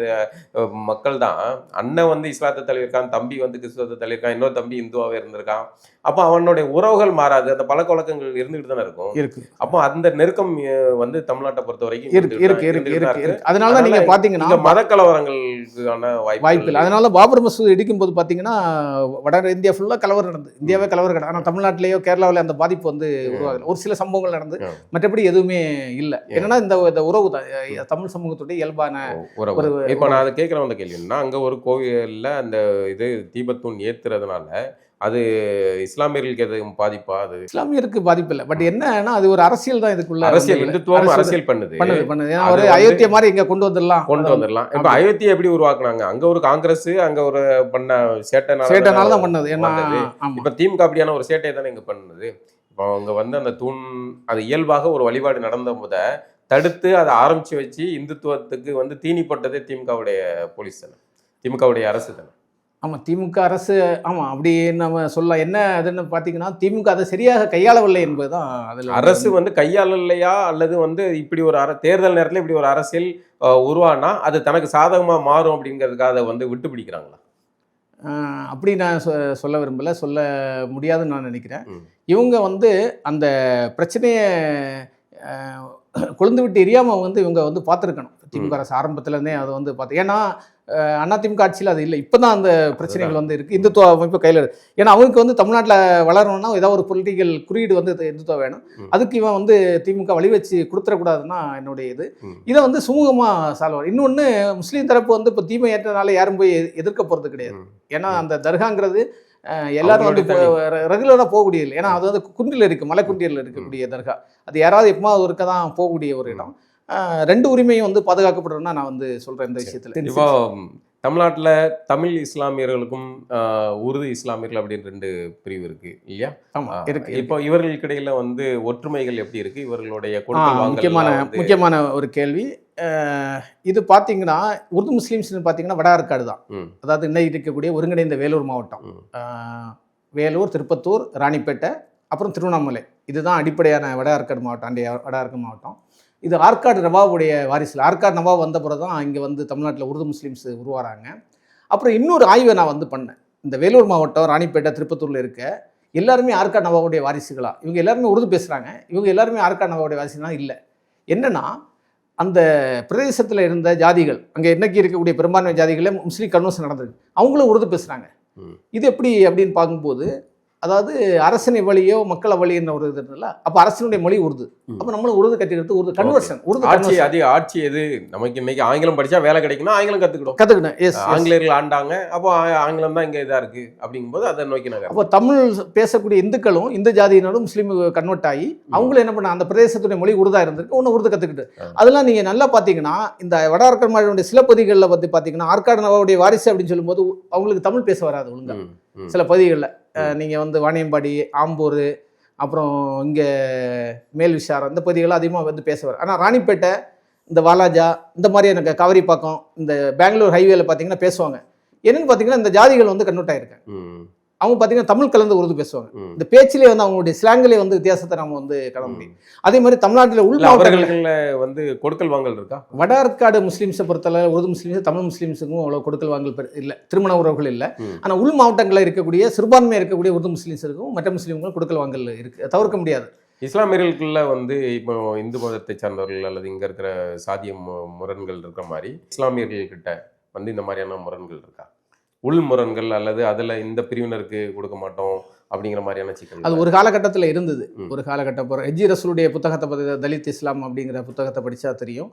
மக்கள் தான். அண்ணன் வந்து இஸ்லாத்தை தள்ளியிருக்கான், தம்பி வந்து கிறிஸ்தவத்தை தள்ளியிருக்கான், இன்னொரு தம்பி இந்துவாவே இருந்திருக்கான். அப்போ அவனுடைய உறவுகள் மாறாது, அந்த பழக்க வழக்கங்கள் இருந்துகிட்டு தானே இருக்கும். அப்போ அந்த நெருக்கம் வந்து தமிழ்நாட்டை பொறுத்த வரைக்கும் இருக்கு. அதனால நீங்க பாத்தீங்கன்னா மத கலவரங்களுக்கான வாய்ப்பு இல்லை. அதனால பாபர் மசூதி இடிக்கும் போது பாத்தீங்கன்னா வட இந்தியா ஃபுல்லா கலவரம் நடந்தது, இந்தியாவே கலவரம் கிடையாது. ஆனா தமிழ்நாட்டிலேயோ கேரளாவில அந்த பாதிப்பு வந்து உருவாகல. ஒரு சில சம்பவங்கள் நடந்து, மற்றபடி எதுவுமே இல்லை. என்னன்னா இந்த உறவு தான் தமிழ் சமூகத்துடைய இயல்பான உறவு. இப்போ நான் அதை கேட்குற வந்த கேள்வின்னா, அங்கே ஒரு கோவிலில் அந்த இது தீபத்தூண் ஏற்றுறதுனால அது இஸ்லாமியர்களுக்கு எதுவும் பாதிப்பா? அது இஸ்லாமியருக்கு பாதிப்பு இல்லை. பட் என்னன்னா அது ஒரு அரசியல் தான், இதுக்குள்ள அரசியல் இந்துத்துவம் அரசியல் பண்ணுது. ஒரு அயோத்தியை மாதிரி இங்க கொண்டு வந்துடலாம். இப்ப அயோத்தியை எப்படி உருவாக்குனாங்க? அங்க ஒரு காங்கிரஸ் அங்க ஒரு பண்ண சேட்டைனால தான் பண்ணது. ஏன்னா இப்ப திமுக அப்படியான ஒரு சேட்டையை தானே இங்க பண்ணுது. இப்போ அவங்க வந்து அந்த தூண் அது இயல்பாக ஒரு வழிபாடு நடந்த போத தடுத்து அதை ஆரம்பிச்சு வச்சு இந்துத்துவத்துக்கு வந்து தீனிப்பட்டதே திமுகவுடைய போலீஸ் தானே, திமுகவுடைய அரசு தானே. ஆமாம், திமுக அரசு. ஆமாம், அப்படி நம்ம சொல்லலாம். என்ன அதுன்னு பார்த்தீங்கன்னா திமுக அதை சரியாக கையாளவில்லை என்பது தான் அதில். அரசு வந்து கையாளலையா அல்லது வந்து இப்படி ஒரு தேர்தல் நேரத்தில் இப்படி ஒரு அரசியல் உருவானா அது தனக்கு சாதகமாக மாறும் அப்படிங்கிறதுக்காக அதை வந்து விட்டு பிடிக்கிறாங்களா? அப்படி நான் சொல்ல விரும்பலை, சொல்ல முடியாதுன்னு நான் நினைக்கிறேன். இவங்க வந்து அந்த பிரச்சனையை கொழுந்து விட்டு எரியாமல் வந்து இவங்க வந்து பார்த்துருக்கணும். திமுக அரசு ஆரம்பத்துலேருந்தே அதை வந்து பார்த்து, ஏன்னா அதிமுக ஆட்சியில் அது இல்லை. இப்போ தான் அந்த பிரச்சனைகள் வந்து இருக்குது. இந்துத்துவ அமைப்பு கையில் இருக்குது. ஏன்னா அவங்களுக்கு வந்து தமிழ்நாட்டில் வளரணும்னா ஏதாவது ஒரு பொலிட்டிக்கல் குறியீடு வந்து இந்துத்துவம் வேணும். அதுக்கு இவன் வந்து திமுக வழி வச்சு கொடுத்துடக்கூடாதுன்னா என்னுடைய இது. இதை வந்து சுமூகமாக சால்வ். இன்னொன்று, முஸ்லீம் தரப்பு வந்து இப்போ தீமை ஏற்றனால யாரும் போய் எதிர்க்க போகிறது கிடையாது. ஏன்னா அந்த தர்காங்கிறது எல்லாரும் வந்து ரெகுலராக போகக்கூடிய இல்லை. ஏன்னா அது வந்து குன்றில் இருக்குது, மலை குன்றியில் இருக்கக்கூடிய தர்கா. அது யாராவது எப்போது இருக்க தான் போகக்கூடிய ஒரு இடம். ரெண்டு உரிமையும் வந்து பாதுகாக்கப்படுறதுன்னா நான் வந்து சொல்கிறேன் இந்த விஷயத்தில். இப்போ தமிழ்நாட்டில் தமிழ் இஸ்லாமியர்களுக்கும் உருது இஸ்லாமியர்கள் அப்படின்னு 2 பிரிவு இருக்கு இல்லையா? ஆமாம், இருக்கு. இப்போ இவர்களுக்கு இடையில வந்து ஒற்றுமைகள் எப்படி இருக்கு? இவர்களுடைய முக்கியமான ஒரு கேள்வி இது. பார்த்தீங்கன்னா உருது முஸ்லீம்ஸ்னு பார்த்தீங்கன்னா வட ஆற்காடு தான். அதாவது இன்னைக்கு இருக்கக்கூடிய ஒருங்கிணைந்த வேலூர் மாவட்டம், வேலூர், திருப்பத்தூர், ராணிப்பேட்டை, அப்புறம் திருவண்ணாமலை. இதுதான் அடிப்படையான வட ஆற்காடு மாவட்டம், அண்டைய வட ஆற்காடு மாவட்டம். இது ஆற்காடு நவாபுடைய வாரிசில். ஆற்காடு நவாப் வந்த பிறகு தான் இங்கே வந்து தமிழ்நாட்டில் உருது முஸ்லீம்ஸ் உருவாகிறாங்க. அப்புறம் இன்னொரு ஆய்வை நான் வந்து பண்ணேன். இந்த வேலூர் மாவட்டம், ராணிப்பேட்டை, திருப்பத்தூரில் இருக்க எல்லாருமே ஆற்காடு நவாபுடைய வாரிசுகளா? இவங்க எல்லாருமே உருது பேசுகிறாங்க. இவங்க எல்லாருமே ஆற்காடு நவாபுடைய வாரிசுலாம் இல்லை. என்னென்னா, அந்த பிரதேசத்தில் இருந்த ஜாதிகள், அங்கே இன்னைக்கு இருக்கக்கூடிய பெரும்பான்மை ஜாதிகளே முஸ்லீம் கன்வர்ஷன் நடந்திருக்கு. அவங்களும் உருது பேசுகிறாங்க. இது எப்படி அப்படின்னு பார்க்கும்போது, அதாவது அரசனை வழியோ மக்களை வழியோ ஒரு இது இருந்ததுல, அப்போ அரசனுடைய மொழி உருது. அப்போ நம்மளும் உருது கற்றுக்கிறது, உருது கன்வர்ஷன். உருது ஆட்சி அதிக ஆட்சி எது நமக்கு இன்னைக்கு ஆங்கிலம் படித்தா வேலை கிடைக்குன்னா ஆங்கிலம் கற்றுக்கணும். எஸ், ஆங்கிலேயர்கள் ஆண்டாங்க, அப்போ ஆங்கிலம் தான் இங்கே இதாக இருக்குது அப்படிங்கும்போது அதை நோக்கி நாங்கள். அப்போ தமிழ் பேசக்கூடிய இந்துக்களும் இந்த ஜாதியினரும் முஸ்லீம் கன்வெர்ட் ஆகி அவங்களும் என்ன பண்ண, அந்த பிரதேசத்துடைய மொழி உருதாக இருந்திருக்கு, ஒன்று உருது கற்றுக்கிட்டு. அதெல்லாம் நீங்கள் நல்லா பார்த்தீங்கன்னா இந்த வட ஆற்காடு மாவட்டத்துடைய சில பகுதிகளில் வந்து பார்த்தீங்கன்னா ஆற்காடு நவாபுடைய வாரிசு அப்படின்னு சொல்லும்போது அவங்களுக்கு தமிழ் பேச வராது ஒழுங்கா. சில பகுதிகளில் நீங்கள் வந்து வாணியம்பாடி, ஆம்பூர், அப்புறம் இங்கே மேல் விசாரம், இந்த பகுதிகளில் அதிகமாக வந்து பேச வர. ஆனால் ராணிப்பேட்டை, இந்த வாலாஜா, இந்த மாதிரி எனக்கு காவிரிப்பாக்கம், இந்த பெங்களூர் ஹைவேல பார்த்தீங்கன்னா பேசுவாங்க. என்னென்னு பார்த்தீங்கன்னா இந்த ஜாதிகள் வந்து கன்வெர்ட் ஆகிருக்காங்க. அவங்க பார்த்தீங்கன்னா தமிழ் கலந்து உருது பேசுவாங்க. இந்த பேச்சிலே வந்து அவங்களுடைய ஸ்லாங்கிலே வந்து வித்தியாசத்தை நம்ம வந்து காண முடியும். அதே மாதிரி தமிழ்நாட்டில் உள் மாவட்டங்களில் வந்து கொடுக்கல் வாங்கல் இருக்கா? வட ஆற்காடு முஸ்லீம்ஸை பொறுத்தளவு உருது முஸ்லீம்ஸ் தமிழ் முஸ்லீம்ஸுக்கும் அவ்வளோ கொடுக்கல் வாங்கல் இல்லை, திருமண உறவுகள் இல்லை. ஆனால் உள் மாவட்டங்களில் இருக்கக்கூடிய சிறுபான்மையாக இருக்கக்கூடிய உருது முஸ்லீம்ஸுக்கும் மற்ற முஸ்லீம்களும் கொடுக்கல் வாங்கல் இருக்குது, தவிர்க்க முடியாது. இஸ்லாமியர்களுக்குள்ள வந்து இப்போ இந்து மதத்தை சார்ந்தவர்கள் அல்லது இங்கே இருக்கிற சாதிய முரண்கள் இருக்கிற மாதிரி இஸ்லாமியர்கள்கிட்ட வந்து இந்த மாதிரியான முரண்கள் இருக்கா? உள் முரண்கள் அல்லது அதில் இந்த பிரிவினருக்கு கொடுக்க மாட்டோம் அப்படிங்கிற மாதிரியான சிக்கல் அது ஒரு காலகட்டத்தில் இருந்தது. ஒரு காலகட்டம் போகிற எஜி ரசூலுடைய புத்தகத்தை பற்றி, தலித் இஸ்லாம் அப்படிங்கிற புத்தகத்தை படித்தா தெரியும்.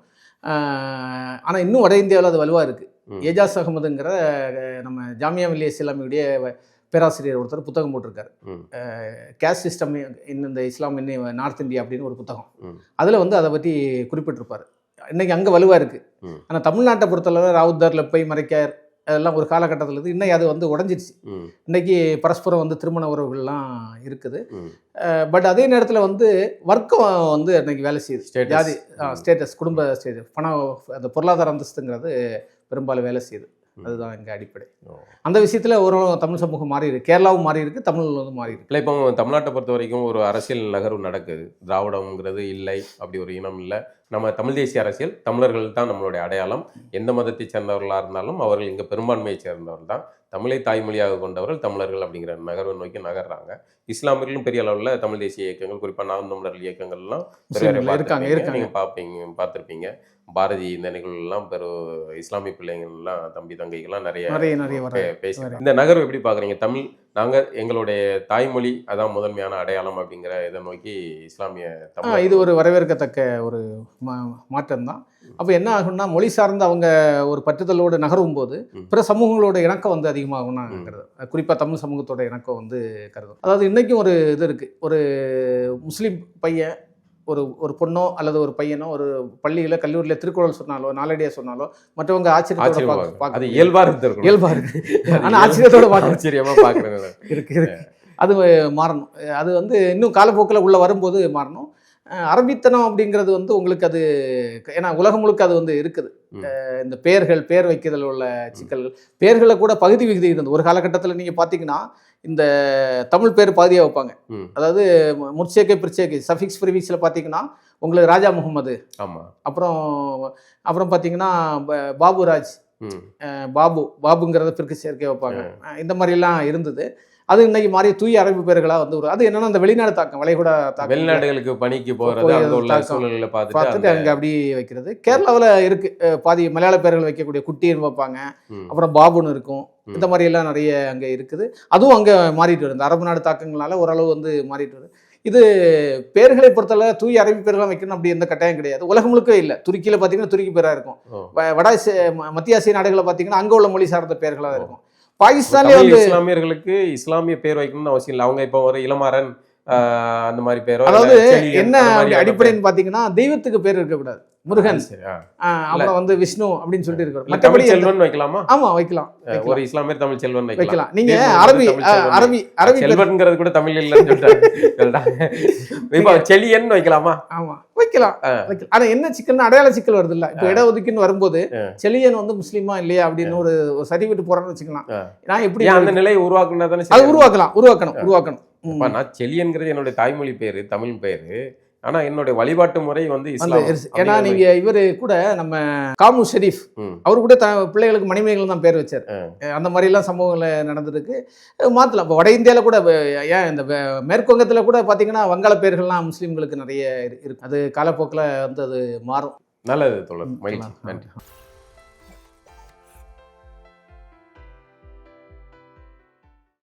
ஆனால் இன்னும் வட இந்தியாவில் அது வலுவாக இருக்குது. ஏஜாஸ் அகமதுங்கிற நம்ம ஜாமியா மில்லியா இஸ்லாமியுடைய பேராசிரியர் ஒருத்தர் புத்தகம் போட்டிருக்காரு, கேஸ்ட் சிஸ்டம் இந்த இஸ்லாம் இன்னும் நார்த் இந்தியா அப்படின்னு ஒரு புத்தகம். அதில் வந்து அதை பற்றி குறிப்பிட்டிருப்பார். இன்றைக்கி அங்கே வலுவாக இருக்குது. ஆனால் தமிழ்நாட்டை பொறுத்தளவு ராவுத்தர், லெப்பை, மரைக்கார் அதெல்லாம் ஒரு காலகட்டத்தில் இருக்குது. இன்னைக்கு அது வந்து உடஞ்சிருச்சு. இன்னைக்கு பரஸ்பரம் வந்து திருமண உறவுகள்லாம் இருக்குது. பட் அதே நேரத்தில் வந்து வர்க்கம் வந்து இன்னைக்கு வேலை செய்யுது. ஜாதி ஸ்டேட்டஸ், குடும்ப ஸ்டேட்டஸ், பணம், அந்த பொருளாதார அந்தஸ்துங்கிறது பெரும்பாலும் வேலை செய்யுது. அதுதான் எங்கள் அடிப்படை. அந்த விஷயத்தில் ஒரு தமிழ் சமூகம் மாறி இருக்கு, கேரளாவும் மாறி இருக்கு, தமிழ் வந்து மாறி இருக்கு. இல்லை, இப்போ தமிழ்நாட்டை பொறுத்த வரைக்கும் ஒரு அரசியல் நகர்வு நடக்குது. திராவிடம்ங்கிறது இல்லை, அப்படி ஒரு இனம் இல்லை. நம்ம தமிழ் தேசிய அரசியல், தமிழர்கள் தான் நம்மளுடைய அடையாளம். எந்த மதத்தை சேர்ந்தவர்களாக இருந்தாலும் அவர்கள் இங்கே பெரும்பான்மையை சேர்ந்தவர்கள் தான். தமிழை தாய்மொழியாக கொண்டவர்கள் தமிழர்கள் அப்படிங்கிற நகர்வை நோக்கி நகர்றாங்க. இஸ்லாமியர்களும் பெரிய அளவில் தமிழ் தேசிய இயக்கங்கள், குறிப்பாக நாம் தமிழர்கள் இயக்கங்கள்லாம் நீங்கள் பார்த்துருப்பீங்க. பாரதி இந்த நிகழ்வுலாம் இஸ்லாமிய பிள்ளைங்கள்லாம், தம்பி தங்கைகள்லாம் நிறைய பேசி இந்த நகர்வு எப்படி பார்க்குறீங்க? தமிழ் நாங்கள் எங்களுடைய தாய்மொழி அதான் முதன்மையான அடையாளம் அப்படிங்கிற இதை நோக்கி இஸ்லாமிய தமிழ் இது ஒரு வரவேற்கத்தக்க ஒரு மாற்றம் தான். அப்போ என்ன ஆகும்னா, மொழி சார்ந்து அவங்க ஒரு பற்றுதலோடு நகரும் போது பிற சமூகங்களோட இணக்கம் வந்து அதிகமாகும்னாங்கிறது, குறிப்பாக தமிழ் சமூகத்தோட இணக்கம் வந்து கருதும். அதாவது இன்றைக்கும் ஒரு இது இருக்குது. ஒரு முஸ்லீம் பையன் ஒரு பொண்ணோ அல்லது ஒரு பையனோ ஒரு பள்ளியில் கல்லூரியில் திருக்குறள் சொன்னாலோ நாளடியாக சொன்னாலோ மற்றவங்க ஆச்சரியத்தோட இயல்பாக இருக்கு. ஆனால் ஆச்சரியத்தோட ஆச்சரியமாக பார்க்குறேன் இருக்கு. அது மாறணும். அது வந்து இன்னும் காலப்போக்கில் உள்ளே வரும்போது மாறணும். அரபித்தனம் அப்படிங்கிறது வந்து உங்களுக்கு அது, ஏன்னா உலகம் முழுக்க அது வந்து இருக்குது. இந்த பேர் வைக்கிறதுல உள்ள சிக்கல்கள், பேர்களை கூட பகுதி விகுதி இருந்தது ஒரு காலகட்டத்தில். நீங்கள் பார்த்தீங்கன்னா இந்த தமிழ் பேர் பகுதியாக வைப்பாங்க. அதாவது முற்சேர்க்கை பிற்சேர்க்கை சஃபிக்ஸ் ப்ரிஃபிக்ஸில் பார்த்தீங்கன்னா உங்களுக்கு ராஜா முகமது, அப்புறம் பார்த்தீங்கன்னா பாபுராஜ், பாபுங்கிறத பிற்கு சேர்க்கை வைப்பாங்க. இந்த மாதிரிலாம் இருந்தது. அது இன்னைக்கு மாறி தூய அரபு பேர்களாக வந்து அது என்னன்னா அந்த வெளிநாடு தாக்கம், வளைகுடா தாக்கம், வெளிநாடுகளுக்கு பணிக்கு போகிறது, பார்த்துட்டு அங்கே அப்படி வைக்கிறது. கேரளாவில் இருக்கு பாதி மலையாள பேர்கள் வைக்கக்கூடிய குட்டின்னு வைப்பாங்க, அப்புறம் பாபுன்னு இருக்கும். இந்த மாதிரி எல்லாம் நிறைய அங்கே இருக்குது. அதுவும் அங்கே மாறிட்டு வருது. அரபு நாடு தாக்கங்களால ஓரளவு வந்து மாறிட்டு வருது. இது பேர்களை பொறுத்தவரை தூய அரபி பேர்களாக வைக்கணும் அப்படி எந்த கட்டாயம் கிடையாது. உலகம் முழுக்க இல்லை. துருக்கியில் பார்த்தீங்கன்னா துருக்கி பேராக இருக்கும். மத்திய ஆசிய நாடுகளை பார்த்தீங்கன்னா அங்கே உள்ள மொழி சார்ந்த பேர்களாக இருக்கும். பாகிஸ்தான்ல வந்து இஸ்லாமியர்களுக்கு இஸ்லாமிய பேர் வைக்கணும்னு அவசியம் இல்லை. அவங்க இப்போ ஒரு இளமாறன் அந்த மாதிரி பேரோ, அதாவது என்ன அடிப்படைன்னு பாத்தீங்கன்னா தெய்வத்துக்கு பேர் இருக்கக்கூடாது. முருகன், அப்புறம் வந்து விஷ்ணு அப்படின்னு சொல்லிட்டு இருக்க. மற்றபடி செல்வன் வைக்கலாமா? ஆமா வைக்கலாம். ஒரு இஸ்லாமியர் தமிழ் செல்வன் வைக்கலாம். நீங்க அரபி செல்வன்ங்கிறது கூட தமிழ் இல்லைன்னு சொல்லிட்டாங்க. இப்போ செலியன் வைக்கலாமா? ஆமா வைக்கலாம். ஆனா என்ன சிக்கல்னா அடையாள சிக்கல் வருது இல்ல. இப்போ இடஒதுக்கீன்னு வரும்போது செலியன் வந்து முஸ்லீமா இல்லையா அப்படின்னு ஒரு சரிவிட்டு போறான்னு வச்சுக்கலாம். நான் எப்படி அந்த நிலையை உருவாக்குனா தானே அது உருவாக்கணும். நான் செலியன்கிறது என்னுடைய தாய்மொழி பேரு, தமிழ் பேரு. ஆனா என்னுடைய வழிபாட்டு முறை வந்து இஸ்லாம். ஏன்னா நீங்க இவரு கூட நம்ம காமு ஷெரீஃப் அவரு கூட பிள்ளைகளுக்கு மணிமேகலை தான் பேர் வச்சார். அந்த மாதிரி எல்லாம் சம்பவங்கள் நடந்திருக்கு. மாத்தலாம். இப்போ வட இந்தியாவில் கூட, ஏன் இந்த மேற்குவங்கத்தில் கூட பார்த்தீங்கன்னா வங்காள பேர்கள்லாம் முஸ்லீம்களுக்கு நிறைய இருக்கு. அது காலப்போக்கில் வந்து அது மாறும். நல்லது தோழர், மகிழ்ச்சி, நன்றி.